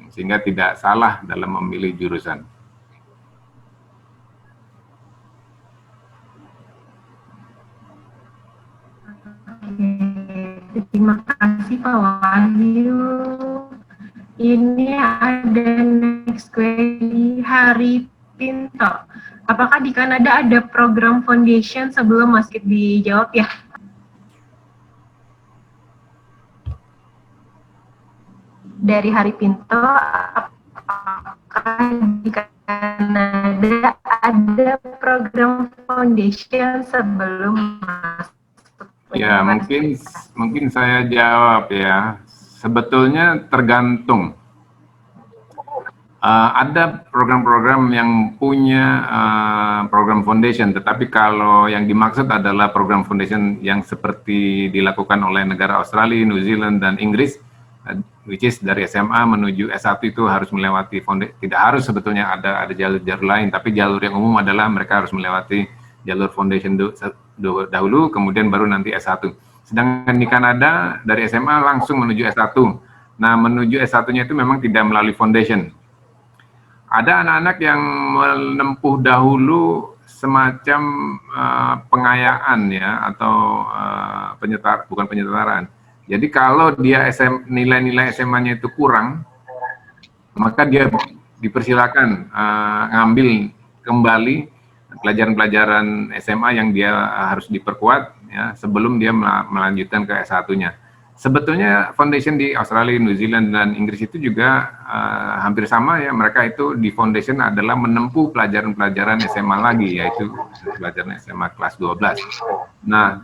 sehingga tidak salah dalam memilih jurusan. Oke, terima kasih Pak Wahyu. Ini ada next query Hari Pinto. Apakah di Kanada ada program foundation sebelum masuk? Dijawab ya. Dari Hari Pinto, apakah di Kanada ada program foundation sebelum masuk? Ya, mungkin saya jawab ya. Sebetulnya tergantung. Ada program-program yang punya program foundation, tetapi kalau yang dimaksud adalah program foundation yang seperti dilakukan oleh negara Australia, New Zealand, dan Inggris, which is dari SMA menuju S1 itu harus melewati foundation. Tidak harus sebetulnya, ada jalur-jalur lain, tapi jalur yang umum adalah mereka harus melewati jalur foundation dahulu, kemudian baru nanti S1. Sedangkan di Kanada dari SMA langsung menuju S1. Nah, menuju S1-nya itu memang tidak melalui foundation. Ada anak-anak yang menempuh dahulu semacam pengayaan ya, atau bukan penyetaraan. Jadi kalau dia nilai-nilai SMA-nya itu kurang, maka dia dipersilakan ngambil kembali pelajaran-pelajaran SMA yang dia harus diperkuat ya, sebelum dia melanjutkan ke S1-nya. Sebetulnya foundation di Australia, New Zealand, dan Inggris itu juga hampir sama ya. Mereka itu di foundation adalah menempuh pelajaran-pelajaran SMA lagi, yaitu pelajaran SMA kelas 12. Nah,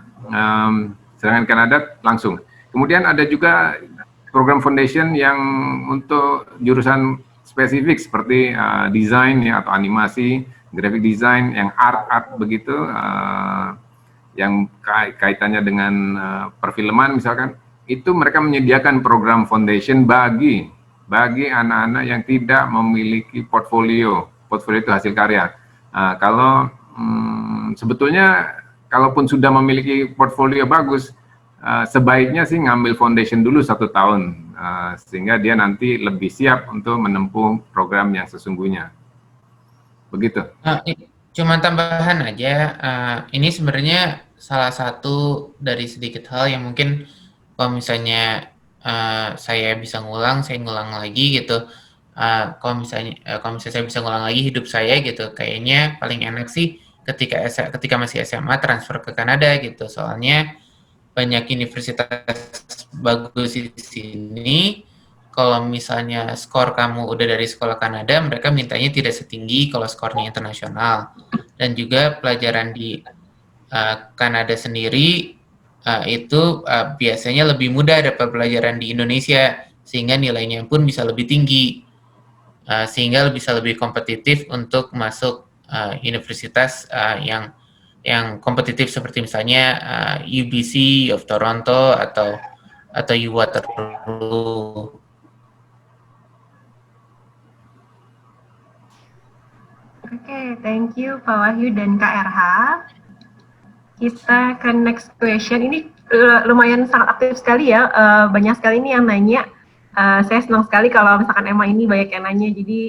sedangkan Kanada langsung. Kemudian ada juga program foundation yang untuk jurusan spesifik seperti desain ya, atau animasi, graphic design, yang art begitu, yang kaitannya dengan perfilman misalkan. Itu mereka menyediakan program foundation bagi anak-anak yang tidak memiliki portfolio itu hasil karya. Kalau sebetulnya kalaupun sudah memiliki portfolio bagus, sebaiknya sih ngambil foundation dulu 1 tahun, sehingga dia nanti lebih siap untuk menempuh program yang sesungguhnya. Begitu. Cuma tambahan aja, ini sebenarnya salah satu dari sedikit hal yang mungkin kalau misalnya saya bisa ngulang, saya ngulang lagi gitu. Kalau misalnya saya bisa ngulang lagi hidup saya gitu, kayaknya paling enak sih ketika masih SMA transfer ke Kanada gitu. Soalnya banyak universitas bagus di sini. Kalau misalnya skor kamu udah dari sekolah Kanada, mereka mintanya tidak setinggi kalau skornya internasional. Dan juga pelajaran di Kanada sendiri itu biasanya lebih mudah dapat pelajaran di Indonesia, sehingga nilainya pun bisa lebih tinggi, sehingga bisa lebih kompetitif untuk masuk universitas yang kompetitif seperti misalnya UBC of Toronto atau UWaterloo. Oke, thank you Pak Wahyu dan Kak RH. Kita ke next question. Ini lumayan sangat aktif sekali ya, banyak sekali ini yang nanya. Saya senang sekali kalau misalkan Emma ini banyak yang nanya, jadi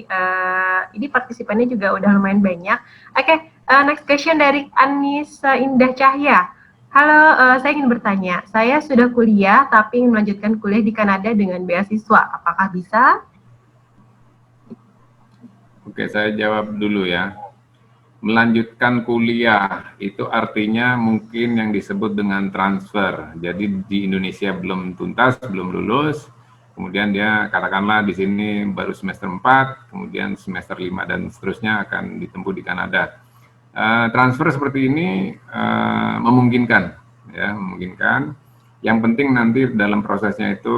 ini partisipannya juga udah lumayan banyak. Oke, next question dari Anissa Indah Cahya. Halo, saya ingin bertanya, saya sudah kuliah tapi ingin melanjutkan kuliah di Kanada dengan beasiswa, apakah bisa? Oke, saya jawab dulu ya. Melanjutkan kuliah itu artinya mungkin yang disebut dengan transfer. Jadi di Indonesia belum tuntas, belum lulus, kemudian dia katakanlah di sini baru semester 4, kemudian semester 5 dan seterusnya akan ditempuh di Kanada. Transfer seperti ini memungkinkan, ya, memungkinkan. Yang penting nanti dalam prosesnya itu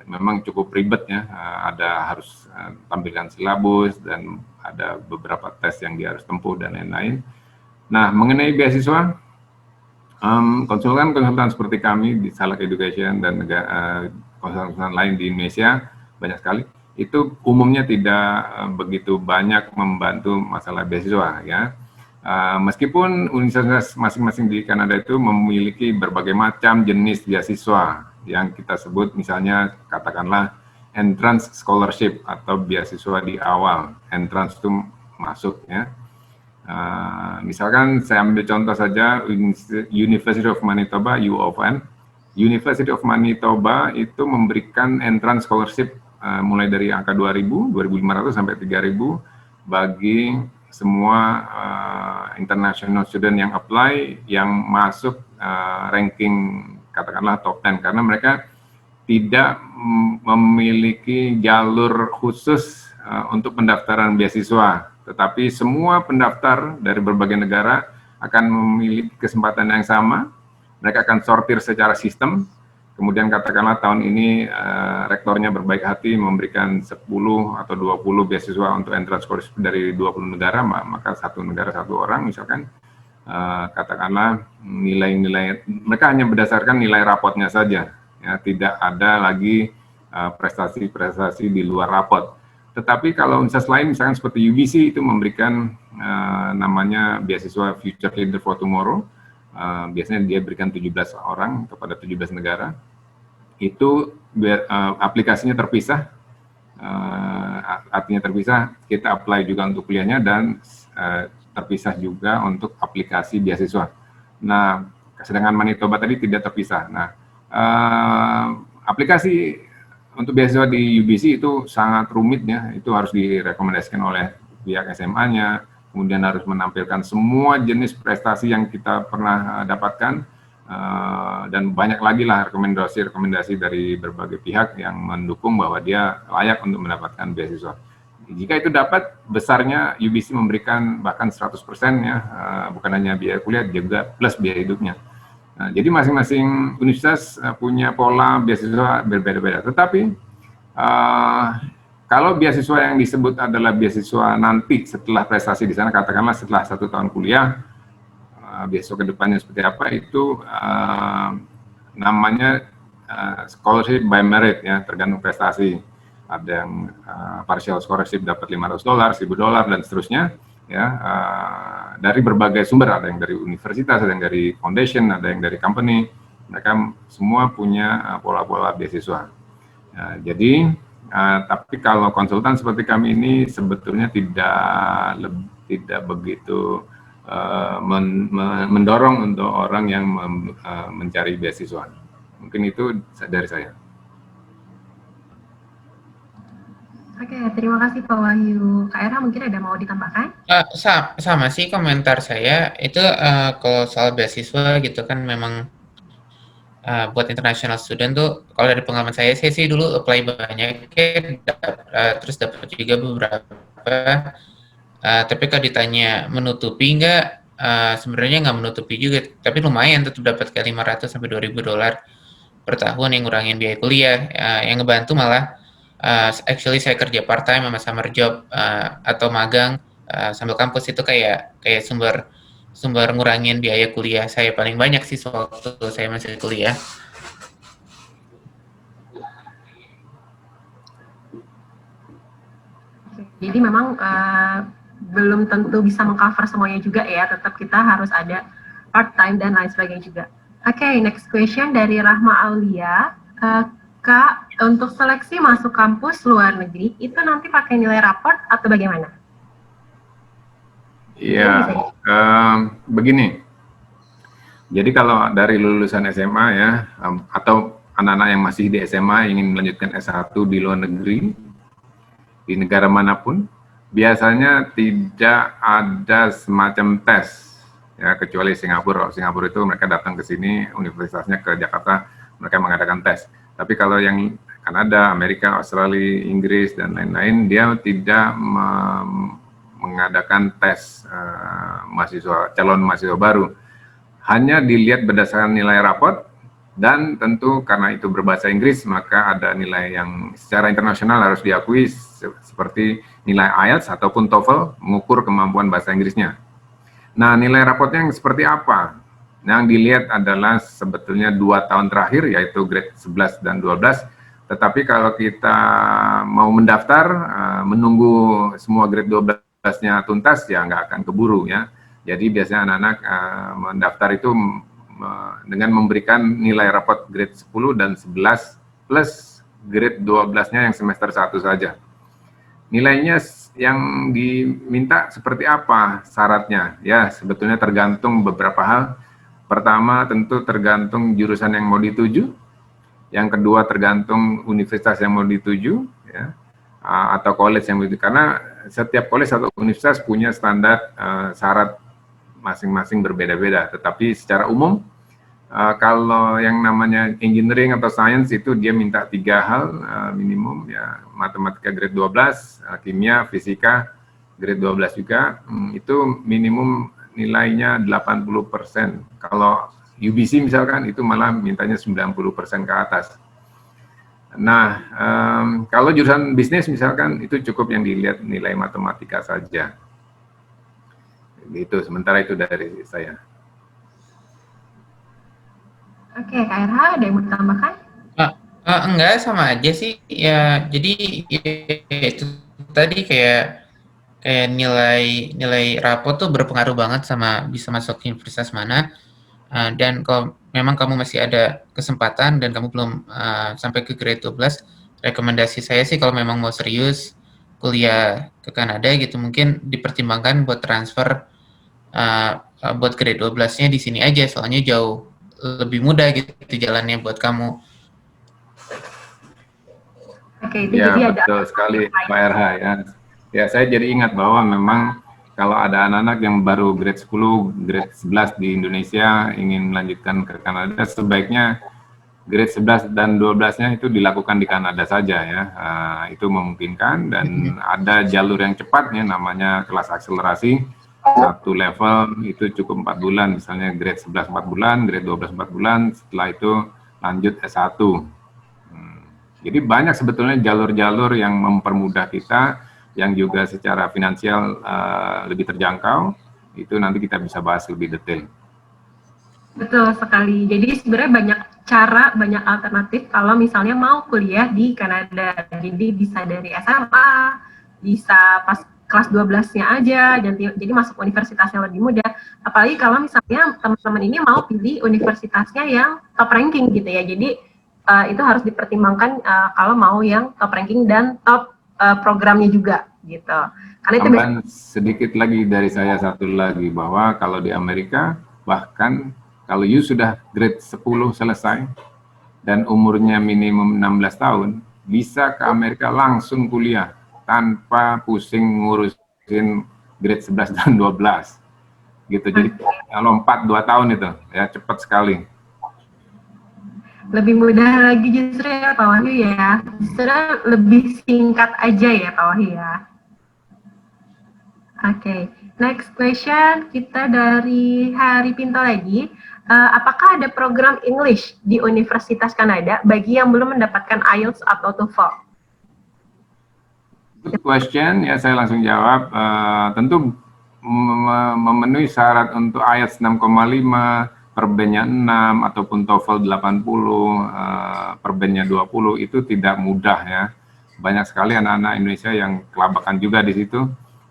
memang cukup ribet ya, ada harus tampilkan silabus dan ada beberapa tes yang dia harus tempuh dan lain-lain. Nah, mengenai beasiswa, konsultan seperti kami di Salak Education dan konsultan lain di Indonesia banyak sekali, itu umumnya tidak begitu banyak membantu masalah beasiswa ya. Meskipun universitas masing-masing di Kanada itu memiliki berbagai macam jenis beasiswa yang kita sebut misalnya katakanlah entrance scholarship atau beasiswa di awal, entrance itu masuk ya. Misalkan saya ambil contoh saja University of Manitoba, UofM. University of Manitoba itu memberikan entrance scholarship mulai dari angka 2.000, 2.500 sampai 3.000 bagi semua international student yang apply, yang masuk ranking katakanlah top 10, karena mereka tidak memiliki jalur khusus untuk pendaftaran beasiswa, tetapi semua pendaftar dari berbagai negara akan memiliki kesempatan yang sama. Mereka akan sortir secara sistem, kemudian katakanlah tahun ini rektornya berbaik hati memberikan 10 atau 20 beasiswa untuk entrance scholarship dari 20 negara, maka satu negara satu orang misalkan, katakanlah nilai-nilai, mereka hanya berdasarkan nilai rapotnya saja, ya, tidak ada lagi prestasi-prestasi di luar rapot. Tetapi kalau universitas lain, misalkan seperti UBC, itu memberikan namanya beasiswa Future Leader for Tomorrow. Biasanya dia berikan 17 orang kepada 17 negara. Itu aplikasinya terpisah, artinya terpisah, kita apply juga untuk kuliahnya, dan terpisah juga untuk aplikasi beasiswa. Nah, sedangkan Manitoba tadi tidak terpisah. Nah, aplikasi untuk beasiswa di UBC itu sangat rumit ya, itu harus direkomendasikan oleh pihak SMA-nya, kemudian harus menampilkan semua jenis prestasi yang kita pernah dapatkan, dan banyak lagi lah rekomendasi-rekomendasi dari berbagai pihak yang mendukung bahwa dia layak untuk mendapatkan beasiswa. Jika itu dapat, besarnya UBC memberikan bahkan 100% ya, bukan hanya biaya kuliah, juga plus biaya hidupnya. Nah, jadi masing-masing universitas punya pola beasiswa berbeda-beda. Tetapi kalau beasiswa yang disebut adalah beasiswa nanti setelah prestasi di sana, katakanlah setelah 1 tahun kuliah, beasiswa kedepannya seperti apa, itu namanya scholarship by merit ya, tergantung prestasi. Ada yang partial scholarship dapat $500, $1.000, dan seterusnya. Ya, dari berbagai sumber, ada yang dari universitas, ada yang dari foundation, ada yang dari company. Mereka semua punya pola-pola beasiswa. Jadi, tapi kalau konsultan seperti kami ini sebetulnya tidak begitu mendorong untuk orang yang mencari beasiswa. Mungkin itu dari saya. Oke, terima kasih Pak Wahyu. Kak Era mungkin ada mau ditambahkan? Sama sih komentar saya, itu kalau soal beasiswa gitu kan memang buat international student tuh, kalau dari pengalaman saya sih dulu apply banyak, terus dapat juga beberapa, tapi kalau ditanya menutupi nggak, sebenarnya nggak menutupi juga, tapi lumayan tetap dapat kayak $500 sampai $2.000 per tahun yang ngurangin biaya kuliah. Yang ngebantu malah actually saya kerja part time sama summer job atau magang sambil kampus, itu kayak sumber ngurangin biaya kuliah saya paling banyak sih waktu saya masih kuliah. Jadi memang belum tentu bisa mengcover semuanya juga ya, tetap kita harus ada part time dan lain sebagainya juga. Oke, next question dari Rahma Aulia. Kak, untuk seleksi masuk kampus luar negeri, itu nanti pakai nilai raport atau bagaimana? Iya, begini. Jadi kalau dari lulusan SMA ya, atau anak-anak yang masih di SMA ingin melanjutkan S1 di luar negeri, di negara manapun, biasanya tidak ada semacam tes, ya, kecuali Singapura. Kalau Singapura itu mereka datang ke sini, universitasnya ke Jakarta, mereka mengadakan tes. Tapi kalau yang Kanada, Amerika, Australia, Inggris, dan lain-lain, dia tidak mengadakan tes calon mahasiswa baru. Hanya dilihat berdasarkan nilai raport, dan tentu karena itu berbahasa Inggris, maka ada nilai yang secara internasional harus diakui, seperti nilai IELTS ataupun TOEFL, mengukur kemampuan bahasa Inggrisnya. Nah, nilai rapotnya yang seperti apa? Yang dilihat adalah sebetulnya 2 tahun terakhir, yaitu grade 11 dan 12. Tetapi kalau kita mau mendaftar, menunggu semua grade 12-nya tuntas, ya nggak akan keburu ya. Jadi biasanya anak-anak mendaftar itu dengan memberikan nilai rapot grade 10 dan 11 plus grade 12-nya yang semester 1 saja. Nilainya yang diminta seperti apa syaratnya? Ya, sebetulnya tergantung beberapa hal. Pertama, tentu tergantung jurusan yang mau dituju. Yang kedua, tergantung universitas yang mau dituju, ya, atau college yang mau dituju. Karena setiap college atau universitas punya standar syarat masing-masing berbeda-beda. Tetapi secara umum, kalau yang namanya engineering atau science itu dia minta 3 hal minimum, ya, matematika grade 12, kimia, fisika grade 12 juga, itu minimum nilainya 80%. Kalau UBC misalkan itu malah mintanya 90% ke atas. Nah, kalau jurusan bisnis misalkan itu cukup yang dilihat nilai matematika saja. Gitu, sementara itu dari saya. Oke, Kak RH, ada yang mau ditambahkan? Enggak, sama aja sih. Ya, jadi ya, itu tadi kayak nilai rapot tuh berpengaruh banget sama bisa masuk universitas mana. Dan kalau memang kamu masih ada kesempatan dan kamu belum sampai ke grade 12, rekomendasi saya sih kalau memang mau serius kuliah ke Kanada gitu, mungkin dipertimbangkan buat transfer buat grade 12-nya di sini aja, soalnya jauh lebih mudah gitu jalannya buat kamu. Oke, itu Ya, jadi ada betul sekali Pak RH ya. Ya, saya jadi ingat bahwa memang kalau ada anak-anak yang baru grade 10, grade 11 di Indonesia ingin melanjutkan ke Kanada, sebaiknya grade 11 dan 12-nya itu dilakukan di Kanada saja ya. Itu memungkinkan dan ada jalur yang cepatnya namanya kelas akselerasi. Satu level itu cukup 4 bulan, misalnya grade 11 4 bulan, grade 12 4 bulan, setelah itu lanjut S1. Jadi banyak sebetulnya jalur-jalur yang mempermudah kita, yang juga secara finansial lebih terjangkau, itu nanti kita bisa bahas lebih detail. Betul sekali. Jadi sebenarnya banyak cara, banyak alternatif kalau misalnya mau kuliah di Kanada. Jadi bisa dari SMA, bisa pas kelas 12-nya aja, jadi masuk universitas yang lebih mudah. Apalagi kalau misalnya teman-teman ini mau pilih universitasnya yang top ranking gitu ya. Jadi itu harus dipertimbangkan kalau mau yang top ranking dan top programnya juga gitu. Karena itu sedikit lagi dari saya satu lagi, bahwa kalau di Amerika bahkan kalau you sudah grade 10 selesai dan umurnya minimum 16 tahun, bisa ke Amerika langsung kuliah tanpa pusing ngurusin grade 11 dan 12. Gitu. Jadi lompat 2 tahun itu, ya cepat sekali. Lebih mudah lagi justru ya Pak Wahyu ya. Justru lebih singkat aja ya Pak Wahyu ya. Oke, next question kita dari Hari Pinto lagi. Apakah ada program English di Universitas Kanada bagi yang belum mendapatkan IELTS atau TOEFL? Good question, ya saya langsung jawab. Tentu memenuhi syarat untuk IELTS 6,5, perbennya 6, ataupun TOEFL 80, perbennya 20, itu tidak mudah ya. Banyak sekali anak-anak Indonesia yang kelabakan juga di situ.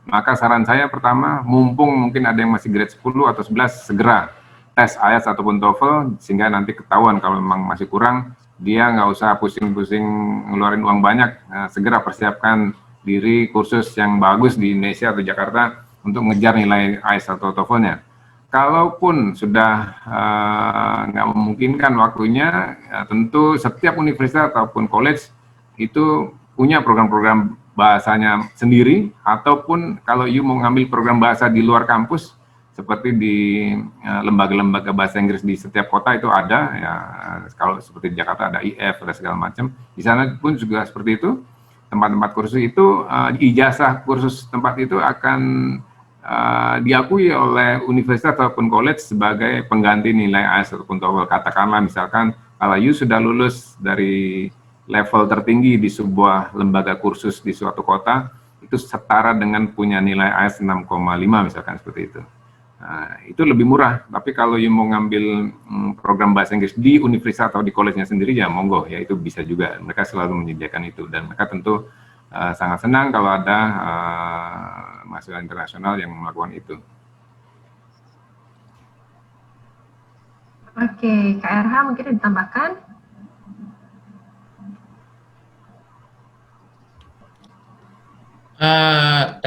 Maka saran saya pertama, mumpung mungkin ada yang masih grade 10 atau 11, segera tes IELTS ataupun TOEFL, sehingga nanti ketahuan kalau memang masih kurang, dia nggak usah pusing-pusing ngeluarin uang banyak, segera persiapkan diri kursus yang bagus di Indonesia atau Jakarta untuk mengejar nilai IELTS atau TOEFL-nya. Kalaupun sudah nggak memungkinkan waktunya, tentu setiap universitas ataupun college itu punya program-program bahasanya sendiri, ataupun kalau you mau ngambil program bahasa di luar kampus, seperti di lembaga-lembaga bahasa Inggris di setiap kota itu ada, ya. Kalau seperti di Jakarta ada IF, ada segala macam. Di sana pun juga seperti itu. Tempat-tempat kursus itu, ijazah kursus tempat itu akan diakui oleh universitas ataupun college sebagai pengganti nilai IELTS ataupun TOEFL. Katakanlah misalkan kalau you sudah lulus dari level tertinggi di sebuah lembaga kursus di suatu kota, itu setara dengan punya nilai IELTS 6,5 misalkan seperti itu. Nah, itu lebih murah. Tapi kalau you mau ngambil program bahasa Inggris di universitas atau di college-nya sendiri, ya monggo, ya itu bisa juga. Mereka selalu menyediakan itu, dan mereka tentu sangat senang kalau ada mahasiswa internasional yang melakukan itu. Oke, Kak RH mungkin ditambahkan?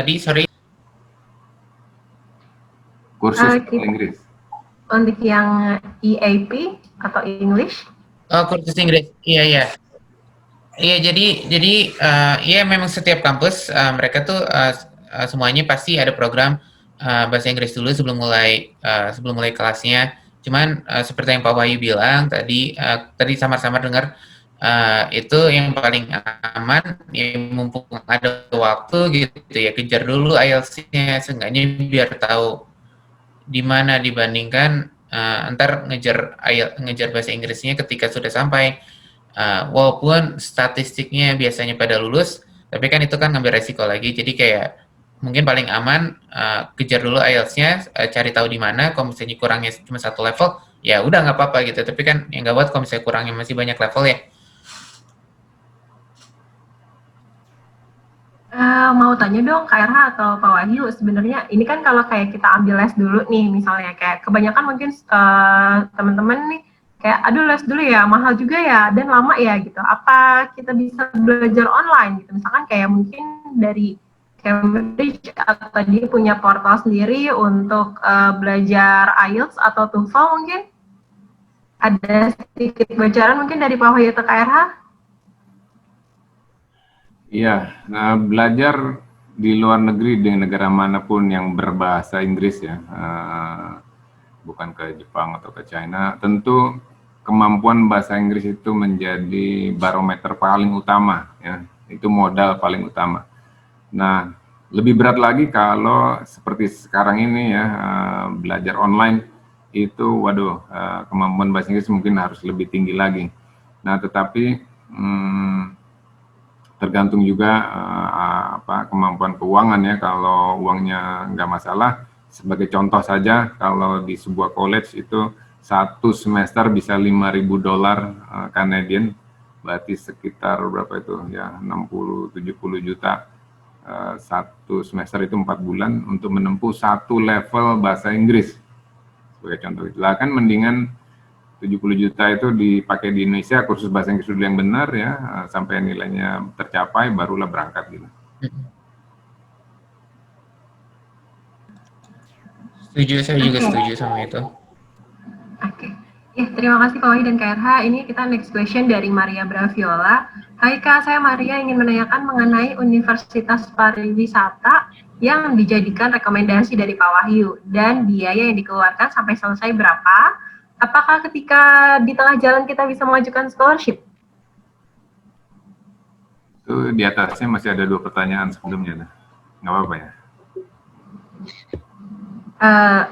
tadi, sorry. Kursus bahasa Inggris. Untuk yang EAP atau English? Oh, kursus Inggris. Iya, iya. Iya, jadi ya memang setiap kampus mereka tuh semuanya pasti ada program bahasa Inggris dulu sebelum mulai kelasnya. Cuman seperti yang Pak Wahyu bilang tadi samar-samar dengar itu yang paling aman ya mumpung ada waktu gitu ya kejar dulu IELTS-nya seenggaknya biar tahu di mana dibandingkan ntar ngejar bahasa Inggrisnya ketika sudah sampai. Walaupun statistiknya biasanya pada lulus, tapi kan itu kan ngambil resiko lagi. Jadi kayak mungkin paling aman kejar dulu IELTS-nya, cari tahu di mana. Kalau misalnya kurangnya cuma 1 level, ya udah nggak apa-apa gitu. Tapi kan yang nggak buat kalau misalnya kurangnya masih banyak level ya. Mau tanya dong Kak RH atau Pak Wahyu, sebenarnya ini kan kalau kayak kita ambil les dulu nih, misalnya kayak kebanyakan mungkin teman-teman nih kayak aduh les dulu ya mahal juga ya dan lama ya gitu, apa kita bisa belajar online gitu, misalkan kayak mungkin dari Cambridge atau dia punya portal sendiri untuk belajar IELTS atau TOEFL, mungkin ada sedikit bocoran mungkin dari Pak Wahyu atau Kak RH? Iya, nah belajar di luar negeri di negara manapun yang berbahasa Inggris ya, bukan ke Jepang atau ke China, tentu kemampuan bahasa Inggris itu menjadi barometer paling utama, ya, itu modal paling utama. Nah, lebih berat lagi kalau seperti sekarang ini ya, belajar online itu, waduh, kemampuan bahasa Inggris mungkin harus lebih tinggi lagi. Nah, tetapi tergantung juga kemampuan keuangan ya. Kalau uangnya nggak masalah, sebagai contoh saja, kalau di sebuah college itu 1 semester bisa $5.000 Canadian, berarti sekitar berapa itu ya, 60-70 juta 1 semester itu 4 bulan untuk menempuh 1 level bahasa Inggris. Sebagai contoh itulah kan mendingan 70 juta itu dipakai di Indonesia, kursus bahasa Inggris dulu yang benar ya, sampai nilainya tercapai barulah berangkat gitu. Setuju, saya juga setuju sama itu. Oke. Ya, terima kasih Pak Wahyu dan Kak RH. Ini kita next question dari Maria Braviola. Hai Kak, saya Maria ingin menanyakan mengenai Universitas Pariwisata yang dijadikan rekomendasi dari Pak Wahyu dan biaya yang dikeluarkan sampai selesai berapa? Apakah ketika di tengah jalan kita bisa mengajukan scholarship? Itu di atasnya masih ada 2 pertanyaan sebelumnya, nggak apa-apa ya?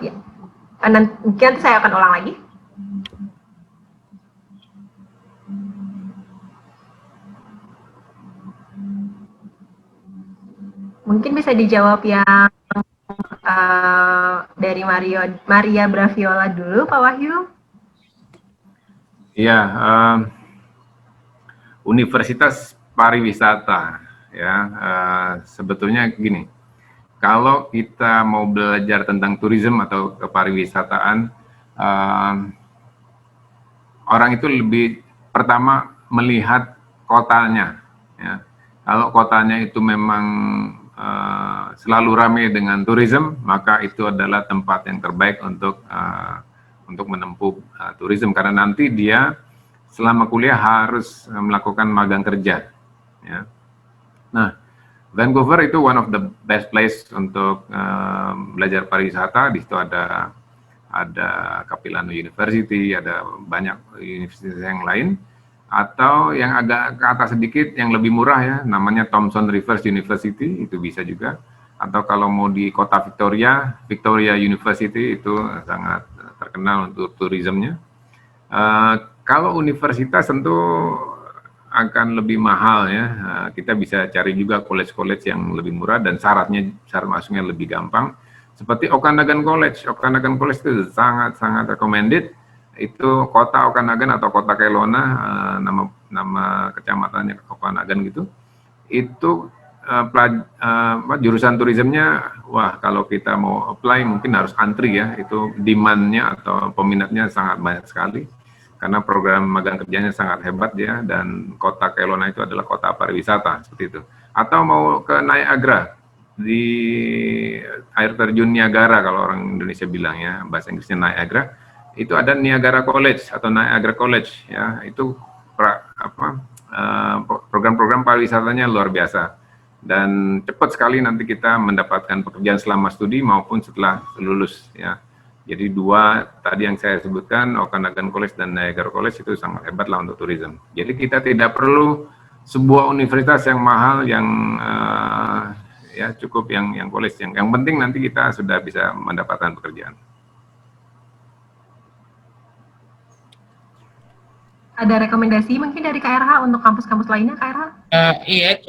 Ya. Nanti saya akan ulang lagi. Mungkin bisa dijawab yang dari Maria Braviola dulu, Pak Wahyu. Iya, Universitas Pariwisata ya, sebetulnya gini, kalau kita mau belajar tentang tourism atau kepariwisataan, orang itu lebih pertama melihat kotanya ya. Kalau kotanya itu memang selalu ramai dengan tourism, maka itu adalah tempat yang terbaik untuk menempuh tourism, karena nanti dia selama kuliah harus melakukan magang kerja ya. Nah, Vancouver itu one of the best place untuk belajar pariwisata. Di situ ada Capilano University, ada banyak universitas yang lain, atau yang agak ke atas sedikit yang lebih murah ya, namanya Thompson Rivers University, itu bisa juga. Atau kalau mau di kota Victoria University, itu sangat terkenal untuk turismenya. Kalau universitas tentu akan lebih mahal ya. Kita bisa cari juga college-college yang lebih murah dan syarat masuknya lebih gampang. Seperti Okanagan College. Okanagan College itu sangat recommended. Itu kota Okanagan atau kota Kelowna, nama kecamatannya Okanagan gitu. Itu jurusan turismenya, wah kalau kita mau apply mungkin harus antri ya, itu demand-nya atau peminatnya sangat banyak sekali, karena program magang kerjanya sangat hebat ya, dan kota Kelowna itu adalah kota pariwisata, seperti itu. Atau mau ke Niagara, di air terjun Niagara, kalau orang Indonesia bilang ya, bahasa Inggrisnya Niagara, itu ada Niagara College atau Niagara College ya, itu program-program pariwisatanya luar biasa dan cepat sekali nanti kita mendapatkan pekerjaan selama studi maupun setelah lulus ya. Jadi dua tadi yang saya sebutkan, Okanagan College dan Niagara College itu sangat hebat lah untuk tourism. Jadi kita tidak perlu sebuah universitas yang mahal, yang ya cukup yang college. Yang penting nanti kita sudah bisa mendapatkan pekerjaan. Ada rekomendasi mungkin dari KRH untuk kampus-kampus lainnya, KRH? Iya,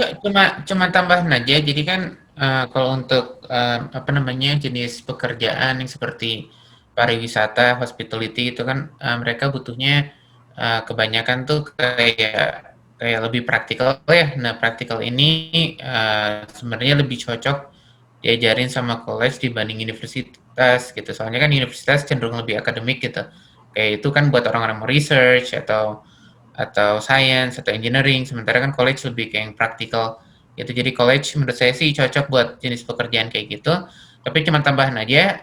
cuma tambahan aja. Jadi kan kalau untuk jenis pekerjaan yang seperti pariwisata, hospitality itu kan mereka butuhnya kebanyakan tuh kayak lebih praktikal ya. Nah, praktikal ini sebenarnya lebih cocok diajarin sama college dibanding universitas gitu. Soalnya kan universitas cenderung lebih akademik gitu. Kayak itu kan buat orang-orang mau research atau science atau engineering, sementara kan college lebih kayak yang praktikal gitu. Jadi college menurut saya sih cocok buat jenis pekerjaan kayak gitu. Tapi cuma tambahan aja,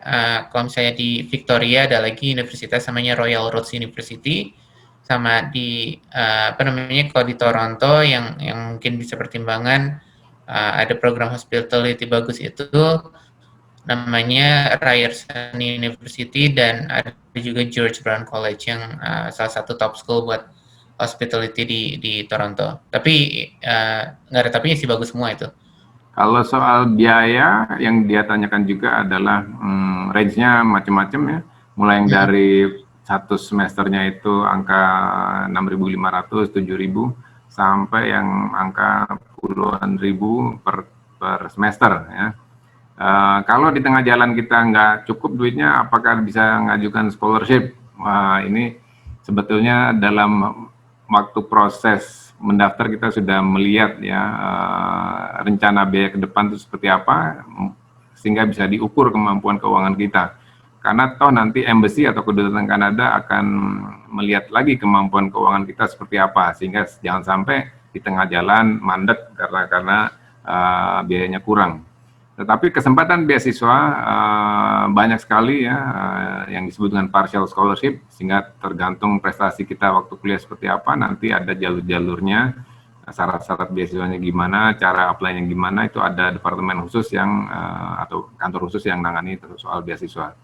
kalau misalnya di Victoria ada lagi universitas namanya Royal Roads University, sama di kalau di Toronto yang mungkin bisa pertimbangan, ada program hospitality bagus itu namanya Ryerson University, dan ada juga George Brown College yang salah satu top school buat hospitality di Toronto. Tapi nggak ada tapinya sih, bagus semua itu. Kalau soal biaya yang dia tanyakan juga adalah range-nya macam-macam ya, mulai yang dari satu semesternya itu angka 6.500, 7.000 sampai yang angka puluhan ribu per semester ya. Kalau di tengah jalan kita nggak cukup duitnya, apakah bisa ngajukan scholarship? Wah, ini sebetulnya dalam waktu proses mendaftar kita sudah melihat ya rencana biaya ke depan itu seperti apa, sehingga bisa diukur kemampuan keuangan kita. Karena toh nanti embassy atau kedutaan Kanada akan melihat lagi kemampuan keuangan kita seperti apa, sehingga jangan sampai di tengah jalan mandek karena biayanya kurang. Tetapi kesempatan beasiswa banyak sekali ya, yang disebut dengan partial scholarship, sehingga tergantung prestasi kita waktu kuliah seperti apa, nanti ada jalur-jalurnya, syarat-syarat beasiswanya gimana, cara apply-nya gimana, itu ada departemen khusus yang atau kantor khusus yang nangani soal beasiswa.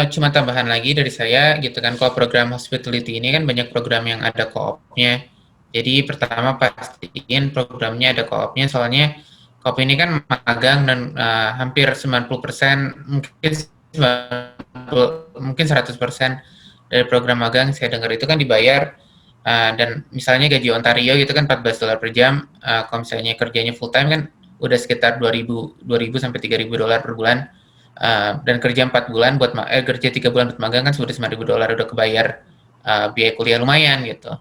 Cuma tambahan lagi dari saya gitu kan, kalau program hospitality ini kan banyak program yang ada co-op-nya. Jadi pertama pastiin programnya ada co-op-nya, soalnya co-op ini kan magang dan hampir 90%, mungkin 100% dari program magang saya dengar itu kan dibayar, dan misalnya gaji Ontario itu kan $14 per jam, kalau misalnya kerjanya full time kan udah sekitar 2.000 sampai $3.000 per bulan. Dan kerja 4 bulan buat kerja 3 bulan buat magang kan sudah $5.000 udah kebayar, biaya kuliah lumayan gitu.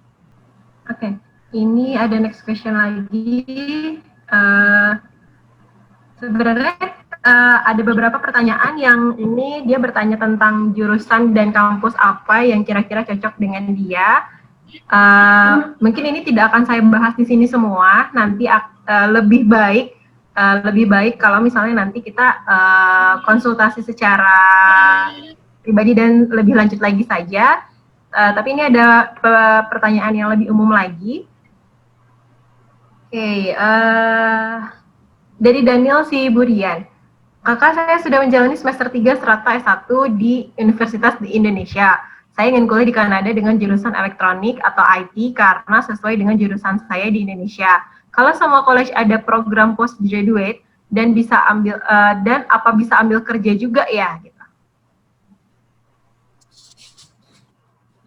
Oke, ini ada next question lagi. Sebenarnya ada beberapa pertanyaan yang ini dia bertanya tentang jurusan dan kampus apa yang kira-kira cocok dengan dia. Mungkin ini tidak akan saya bahas di sini semua. Nanti lebih baik kalau misalnya nanti kita konsultasi secara pribadi dan lebih lanjut lagi saja. Tapi ini ada pertanyaan yang lebih umum lagi. Oke, dari Daniel Siburian. Kakak, saya sudah menjalani semester 3 strata S1 di Universitas di Indonesia. Saya ingin kuliah di Kanada dengan jurusan elektronik atau IT karena sesuai dengan jurusan saya di Indonesia. Kalau semua college ada program postgraduate dan bisa ambil dan apa bisa ambil kerja juga ya? Gitu.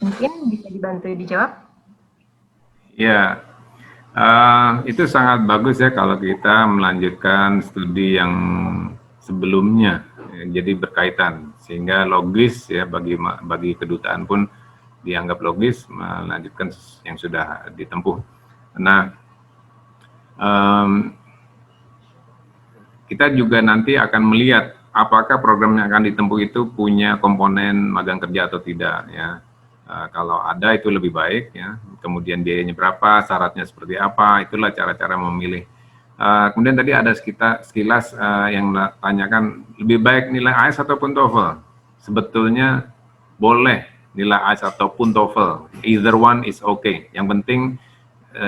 Mungkin bisa dibantu dijawab? Ya, itu sangat bagus ya kalau kita melanjutkan studi yang sebelumnya, ya, jadi berkaitan sehingga logis ya bagi kedutaan pun dianggap logis melanjutkan yang sudah ditempuh. Nah, kita juga nanti akan melihat apakah program yang akan ditempuh itu punya komponen magang kerja atau tidak ya. Kalau ada itu lebih baik ya. Kemudian biayanya berapa, syaratnya seperti apa, itulah cara-cara memilih. Kemudian tadi ada sekilas yang tanyakan lebih baik nilai IELTS ataupun TOEFL. Sebetulnya boleh nilai IELTS ataupun TOEFL, either one is okay. Yang penting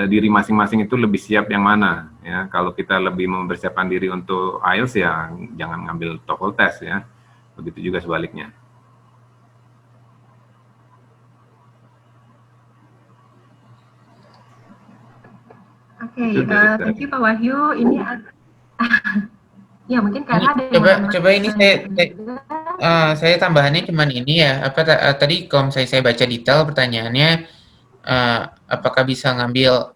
diri masing-masing itu lebih siap yang mana. Ya, kalau kita lebih mempersiapkan diri untuk IELTS ya jangan ngambil TOEFL test ya. Begitu juga sebaliknya. Oke, thank you Pak Wahyu. Ini ya mungkin karena ada yang coba ini saya tambahannya cuman ini ya, tadi kalau misalnya saya baca detail pertanyaannya, apakah bisa ngambil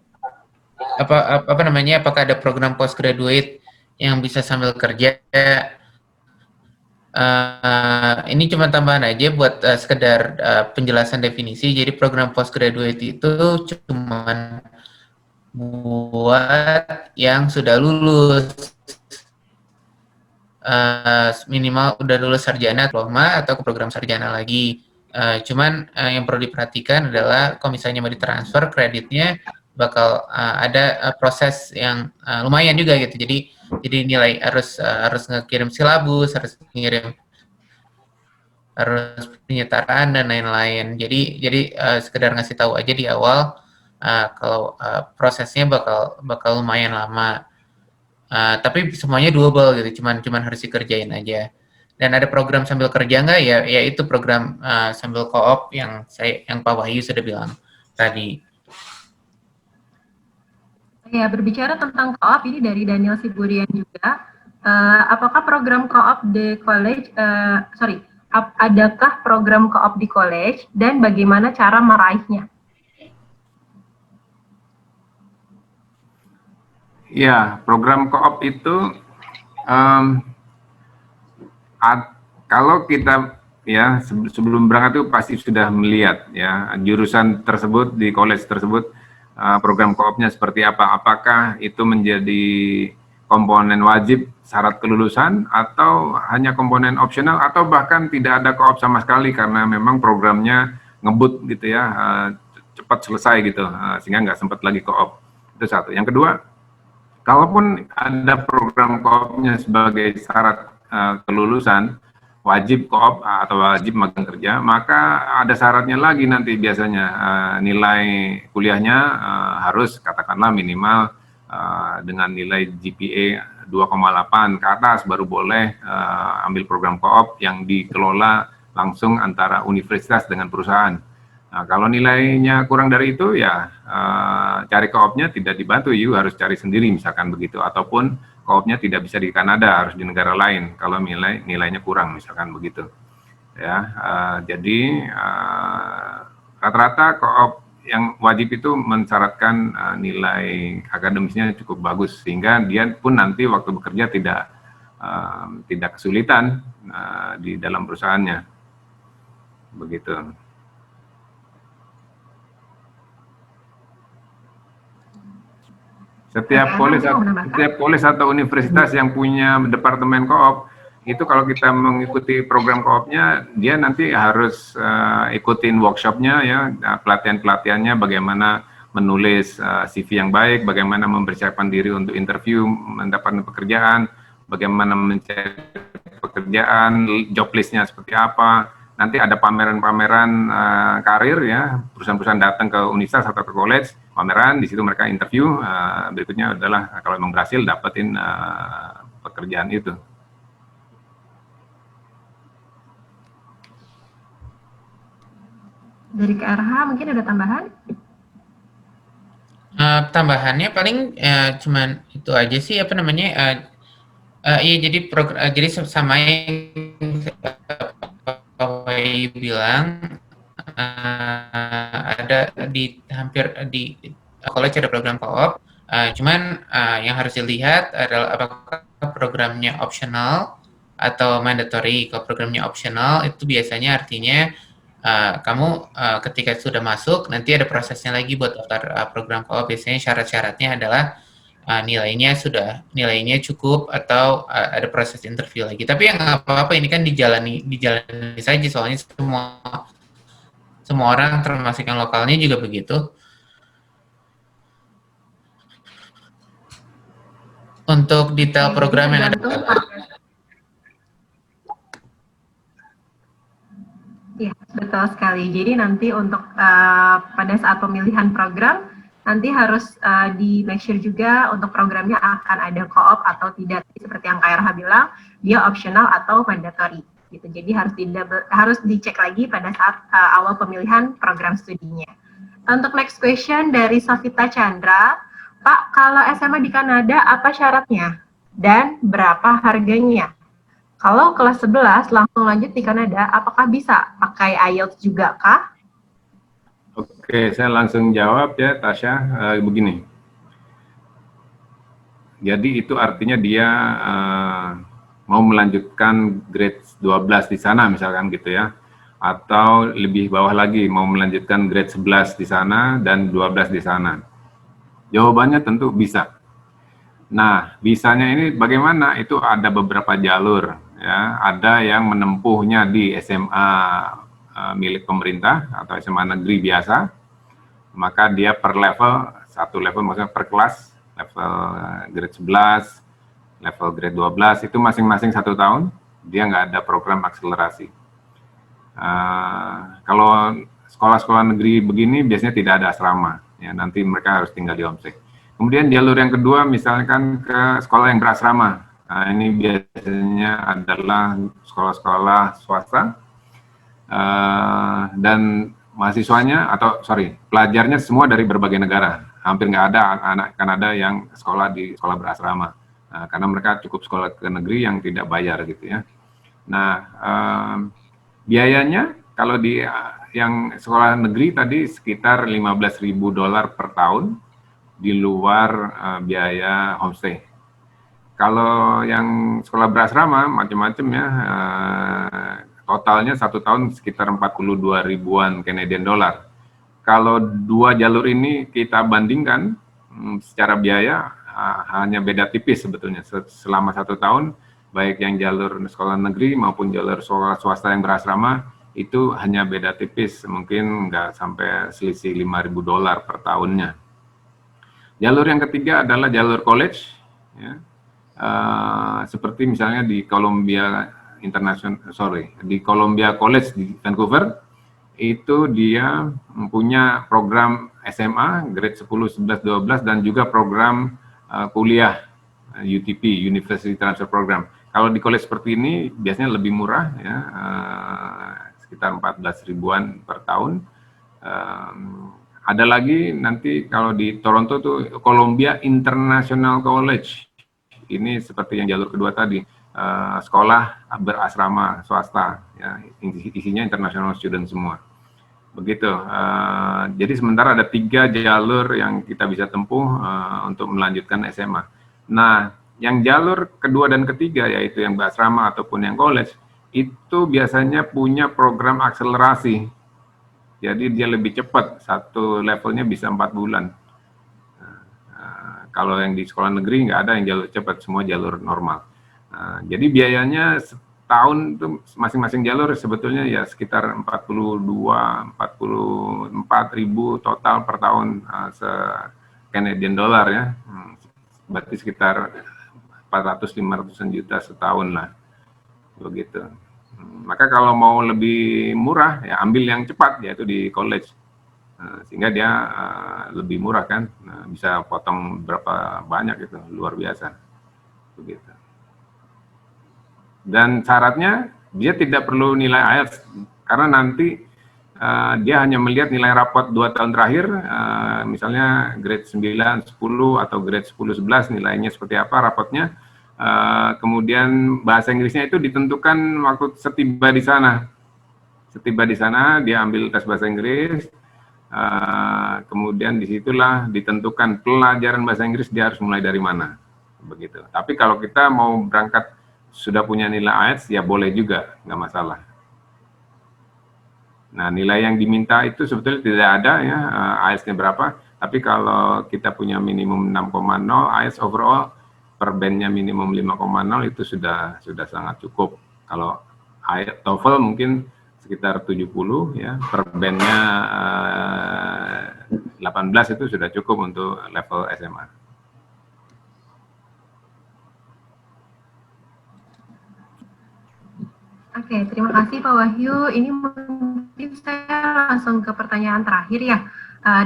apa namanya, apakah ada program postgraduate yang bisa sambil kerja? Ini cuma tambahan aja buat sekedar penjelasan definisi. Jadi program postgraduate itu cuma buat yang sudah lulus, minimal udah lulus sarjana, diploma, atau ke program sarjana lagi. Cuman yang perlu diperhatikan adalah kalau misalnya mau ditransfer kreditnya bakal ada proses yang lumayan juga gitu. Jadi nilai harus ngirim silabus, harus penyetaraan dan lain-lain. Jadi sekedar ngasih tahu aja di awal kalau prosesnya bakal lumayan lama. Tapi semuanya doable gitu, cuman harus dikerjain aja. Dan ada program sambil kerja nggak ya? Ya itu program sambil co-op yang Pak Wahyu sudah bilang tadi. Ya, berbicara tentang co-op ini dari Daniel Siburian juga. Apakah program co-op di college, adakah program co-op di college dan bagaimana cara meraihnya? Ya, program co-op itu kalau kita ya sebelum berangkat itu pasti sudah melihat ya jurusan tersebut di college tersebut program co-opnya seperti apa, apakah itu menjadi komponen wajib syarat kelulusan atau hanya komponen opsional atau bahkan tidak ada co-op sama sekali karena memang programnya ngebut gitu ya, cepat selesai gitu sehingga nggak sempat lagi co-op. Itu satu. Yang kedua, kalaupun ada program co-opnya sebagai syarat kelulusan, wajib co-op atau wajib magang kerja, maka ada syaratnya lagi nanti biasanya nilai kuliahnya harus katakanlah minimal dengan nilai GPA 2,8 ke atas baru boleh ambil program co-op yang dikelola langsung antara universitas dengan perusahaan. Nah, kalau nilainya kurang dari itu ya cari co-opnya tidak dibantu, you harus cari sendiri misalkan begitu, ataupun co-opnya tidak bisa di Kanada, harus di negara lain kalau nilainya kurang misalkan begitu. Ya, jadi rata-rata co-op yang wajib itu mensyaratkan nilai akademisnya cukup bagus sehingga dia pun nanti waktu bekerja tidak kesulitan di dalam perusahaannya. Begitu. Setiap college atau universitas yang punya departemen co-op itu kalau kita mengikuti program co-opnya, dia nanti harus ikutin workshopnya ya, pelatihan-pelatihannya, bagaimana menulis CV yang baik, bagaimana mempersiapkan diri untuk interview, mendapatkan pekerjaan, bagaimana mencari pekerjaan, job listnya seperti apa. Nanti ada pameran-pameran karir ya, perusahaan-perusahaan datang ke universitas atau ke college, pameran, di situ mereka interview, berikutnya adalah kalau memang berhasil dapetin pekerjaan itu. Dari KRH mungkin ada tambahan? Tambahannya paling cuman itu aja sih, apa namanya, iya jadi sama yang Wahyu bilang, ada hampir di college ada program co-op, cuman yang harus dilihat adalah apakah programnya optional atau mandatory. Kalau programnya optional itu biasanya artinya kamu ketika sudah masuk nanti ada prosesnya lagi buat daftar program co-op. Biasanya syarat-syaratnya adalah nilainya cukup atau ada proses interview lagi. Tapi yang apa-apa ini kan dijalani saja, soalnya semua orang termasuk yang lokalnya juga begitu. Untuk detail program yang ada. Ya, betul sekali. Jadi nanti untuk pada saat pemilihan program, nanti harus di make sure juga untuk programnya akan ada co-op atau tidak. Seperti yang Kak Erha bilang, dia optional atau mandatory. Gitu. Jadi harus dicek lagi pada saat awal pemilihan program studinya. Untuk next question dari Sofita Chandra, Pak, kalau SMA di Kanada apa syaratnya dan berapa harganya? Kalau kelas 11 langsung lanjut di Kanada, apakah bisa pakai IELTS juga kah? Oke, saya langsung jawab ya, Tasya. Begini. Jadi itu artinya dia mau melanjutkan grade 12 di sana misalkan gitu ya. Atau lebih bawah lagi mau melanjutkan grade 11 di sana dan 12 di sana. Jawabannya tentu bisa. Nah, bisanya ini bagaimana? Itu ada beberapa jalur ya. Ada yang menempuhnya di SMA milik pemerintah atau SMA negeri biasa. Maka dia per level, satu level maksudnya per kelas, level grade 11, level grade 12 itu masing-masing 1 tahun. Dia nggak ada program akselerasi. Kalau sekolah-sekolah negeri begini biasanya tidak ada asrama, ya nanti mereka harus tinggal di homestay. Kemudian jalur yang kedua misalkan ke sekolah yang berasrama. Nah, ini biasanya adalah sekolah-sekolah swasta dan mahasiswanya pelajarnya semua dari berbagai negara. Hampir nggak ada anak Kanada yang sekolah di sekolah berasrama karena mereka cukup sekolah ke negeri yang tidak bayar gitu ya. Nah, biayanya kalau di yang sekolah negeri tadi sekitar $15.000 per tahun di luar biaya homestay. Kalau yang sekolah berasrama macam-macam ya, totalnya 1 tahun sekitar 42 ribuan Canadian dollar. Kalau dua jalur ini kita bandingkan secara biaya hanya beda tipis sebetulnya selama 1 tahun. Baik yang jalur sekolah negeri maupun jalur sekolah swasta yang berasrama itu hanya beda tipis, mungkin nggak sampai selisih $5.000 per tahunnya. Jalur yang ketiga adalah jalur college, ya. Seperti misalnya di Columbia College di Vancouver, itu dia mempunyai program SMA grade 10, 11, 12 dan juga program kuliah UTP, University Transfer Program. Kalau di college seperti ini biasanya lebih murah ya, sekitar 14 ribuan per tahun. Ada lagi nanti kalau di Toronto tuh Columbia International College. Ini seperti yang jalur kedua tadi, sekolah berasrama swasta ya, isinya international student semua. Begitu. Jadi sementara ada 3 jalur yang kita bisa tempuh untuk melanjutkan SMA. Nah, yang jalur kedua dan ketiga, yaitu yang berasrama ataupun yang college, itu biasanya punya program akselerasi. Jadi dia lebih cepat, satu levelnya bisa 4 bulan. Kalau yang di sekolah negeri nggak ada yang jalur cepat, semua jalur normal. Jadi biayanya setahun itu masing-masing jalur sebetulnya ya sekitar 44 ribu total per tahun Canadian dollar ya. Berarti sekitar 400-500 juta setahun lah, begitu. Maka kalau mau lebih murah ya ambil yang cepat, yaitu di college, sehingga dia lebih murah kan, bisa potong berapa banyak itu, luar biasa, begitu. Dan syaratnya dia tidak perlu nilai IELTS karena nanti dia hanya melihat nilai rapot 2 tahun terakhir, misalnya grade 9, 10 atau grade 10, 11 nilainya seperti apa rapotnya. Kemudian bahasa Inggrisnya itu ditentukan waktu setiba di sana. Setiba di sana dia ambil tes bahasa Inggris, kemudian disitulah ditentukan pelajaran bahasa Inggris dia harus mulai dari mana, begitu. Tapi kalau kita mau berangkat sudah punya nilai IELTS ya boleh juga, nggak masalah. Nah, nilai yang diminta itu sebetulnya tidak ada ya, IELTS-nya berapa, tapi kalau kita punya minimum 6,0 IELTS overall, per bandnya minimum 5,0 itu sudah sangat cukup. Kalau TOEFL mungkin sekitar 70 ya, per bandnya 18 itu sudah cukup untuk level SMA. Oke, terima kasih Pak Wahyu. Ini mungkin saya langsung ke pertanyaan terakhir ya,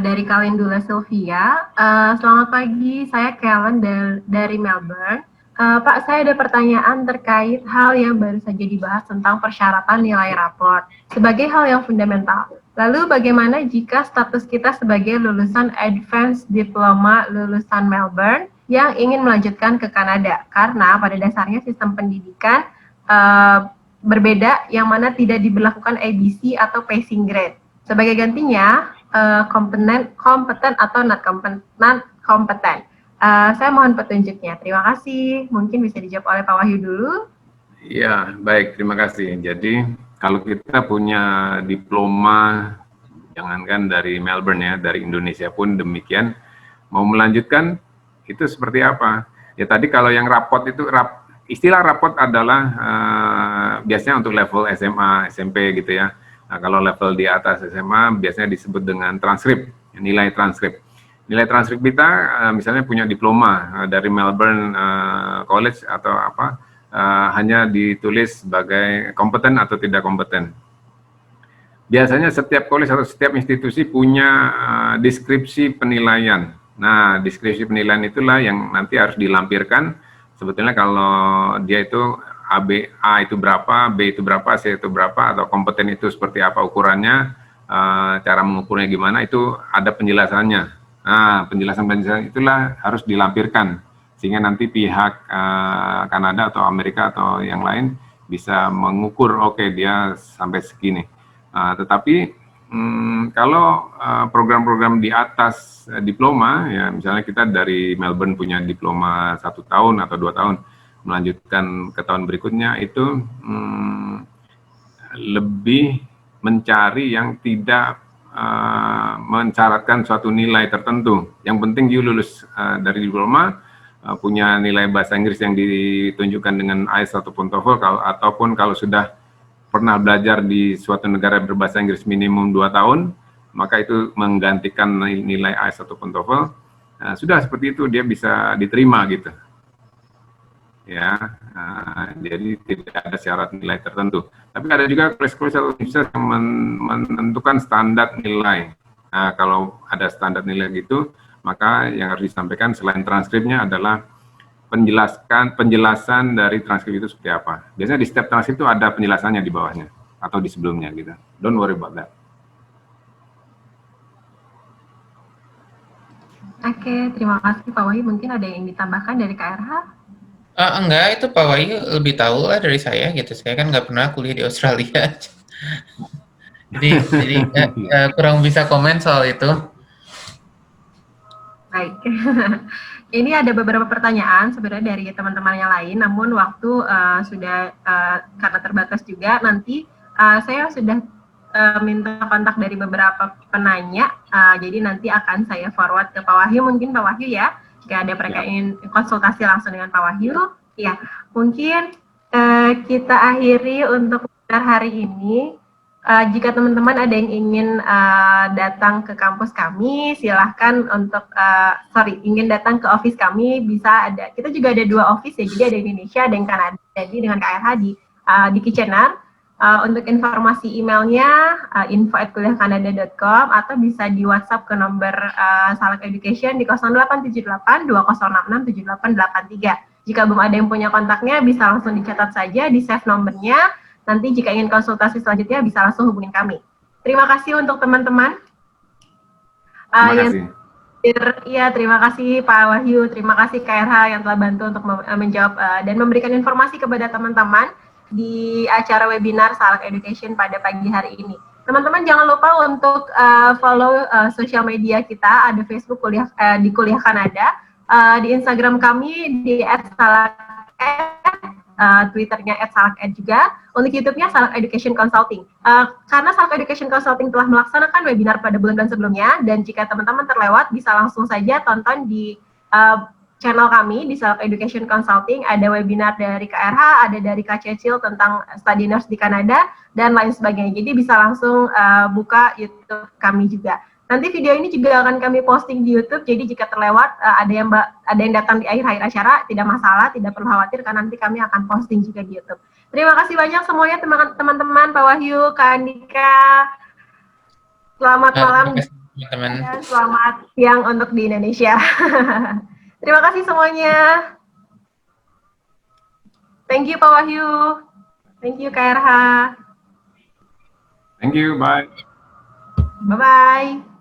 dari Kalendula Sylvia. Selamat pagi, saya Kellen dari Melbourne. Pak, saya ada pertanyaan terkait hal yang baru saja dibahas tentang persyaratan nilai raport sebagai hal yang fundamental. Lalu bagaimana jika status kita sebagai lulusan Advanced Diploma lulusan Melbourne yang ingin melanjutkan ke Kanada? Karena pada dasarnya sistem pendidikan berbeda yang mana tidak diberlakukan ABC atau passing grade. Sebagai gantinya, kompeten atau not kompeten. Saya mohon petunjuknya. Terima kasih. Mungkin bisa dijawab oleh Pak Wahyu dulu. Ya, baik. Terima kasih. Jadi, kalau kita punya diploma, jangankan dari Melbourne ya, dari Indonesia pun demikian, mau melanjutkan, itu seperti apa? Ya tadi kalau yang rapot itu, istilah rapot adalah biasanya untuk level SMA, SMP gitu ya. Nah, kalau level di atas SMA biasanya disebut dengan transkrip, nilai transkrip. Nilai transkrip kita misalnya punya diploma dari Melbourne College atau apa, hanya ditulis sebagai kompeten atau tidak kompeten. Biasanya setiap college atau setiap institusi punya deskripsi penilaian. Nah, deskripsi penilaian itulah yang nanti harus dilampirkan. Sebetulnya kalau dia itu A itu berapa, B itu berapa, C itu berapa, atau kompeten itu seperti apa ukurannya, cara mengukurnya gimana, itu ada penjelasannya. Nah, penjelasan-penjelasan itulah harus dilampirkan, sehingga nanti pihak Kanada atau Amerika atau yang lain bisa mengukur, oke, dia sampai segini. Tetapi kalau program-program di atas diploma, ya misalnya kita dari Melbourne punya diploma 1 tahun atau 2 tahun, melanjutkan ke tahun berikutnya, itu lebih mencari yang tidak mensyaratkan suatu nilai tertentu. Yang penting you lulus dari diploma, punya nilai bahasa Inggris yang ditunjukkan dengan IELTS ataupun TOEFL, ataupun kalau sudah pernah belajar di suatu negara berbahasa Inggris minimum 2 tahun, maka itu menggantikan nilai IELTS ataupun TOEFL. Sudah seperti itu dia bisa diterima gitu. Ya, jadi tidak ada syarat nilai tertentu. Tapi ada juga college-college atau universitas yang menentukan standar nilai. Nah, kalau ada standar nilai gitu, maka yang harus disampaikan selain transkripnya adalah penjelasan dari transkrip itu seperti apa. Biasanya di setiap transkrip itu ada penjelasannya di bawahnya atau di sebelumnya gitu. Don't worry about that. Oke, terima kasih Pak Wahyu. Mungkin ada yang ditambahkan dari KRH? Enggak, itu Pak Wahyu lebih tahu lah dari saya gitu. Saya kan nggak pernah kuliah di Australia. jadi kurang bisa komen soal itu. Baik. Ini ada beberapa pertanyaan sebenarnya dari teman-teman yang lain, namun waktu sudah karena terbatas juga, nanti saya sudah minta kontak dari beberapa penanya, jadi nanti akan saya forward ke Pak Wahyu, mungkin Pak Wahyu ya, jika ada mereka ingin konsultasi langsung dengan Pak Wahyu. Ya, mungkin kita akhiri untuk hari ini. Jika teman-teman ada yang ingin datang ke kampus kami, silahkan untuk, ingin datang ke office kami, bisa ada, kita juga ada 2 office ya, jadi ada di Indonesia, ada yang Kanada, jadi dengan KRH di Kitchener. Untuk informasi emailnya, info@kuliahkanada.com, atau bisa di WhatsApp ke nomor Salak Education di 0878 2066 7883. Jika belum ada yang punya kontaknya, bisa langsung dicatat saja, di save nomornya. Nanti jika ingin konsultasi selanjutnya bisa langsung hubungin kami. Terima kasih untuk teman-teman. Terima kasih. Ya, terima kasih Pak Wahyu, terima kasih KRH yang telah bantu untuk menjawab dan memberikan informasi kepada teman-teman di acara webinar Salak Education pada pagi hari ini. Teman-teman jangan lupa untuk follow sosial media kita, ada Facebook di Kuliah Kanada, di Instagram kami di @salak@, Twitternya @salak_ed juga, untuk YouTube-nya Salak Education Consulting. Karena Salak Education Consulting telah melaksanakan webinar pada bulan-bulan sebelumnya, dan jika teman-teman terlewat, bisa langsung saja tonton di channel kami di Salak Education Consulting. Ada webinar dari KRH, ada dari Kak Cecil tentang study nurse di Kanada, dan lain sebagainya. Jadi bisa langsung buka YouTube kami juga. Nanti video ini juga akan kami posting di YouTube, jadi jika terlewat ada yang datang di akhir-akhir acara, tidak masalah, tidak perlu khawatir, karena nanti kami akan posting juga di YouTube. Terima kasih banyak semuanya teman-teman, Pak Wahyu, Kak Andika. Selamat malam teman-teman. dan selamat siang untuk di Indonesia. Terima kasih semuanya. Thank you Pak Wahyu. Thank you Kak RH. Thank you, bye. Bye-bye.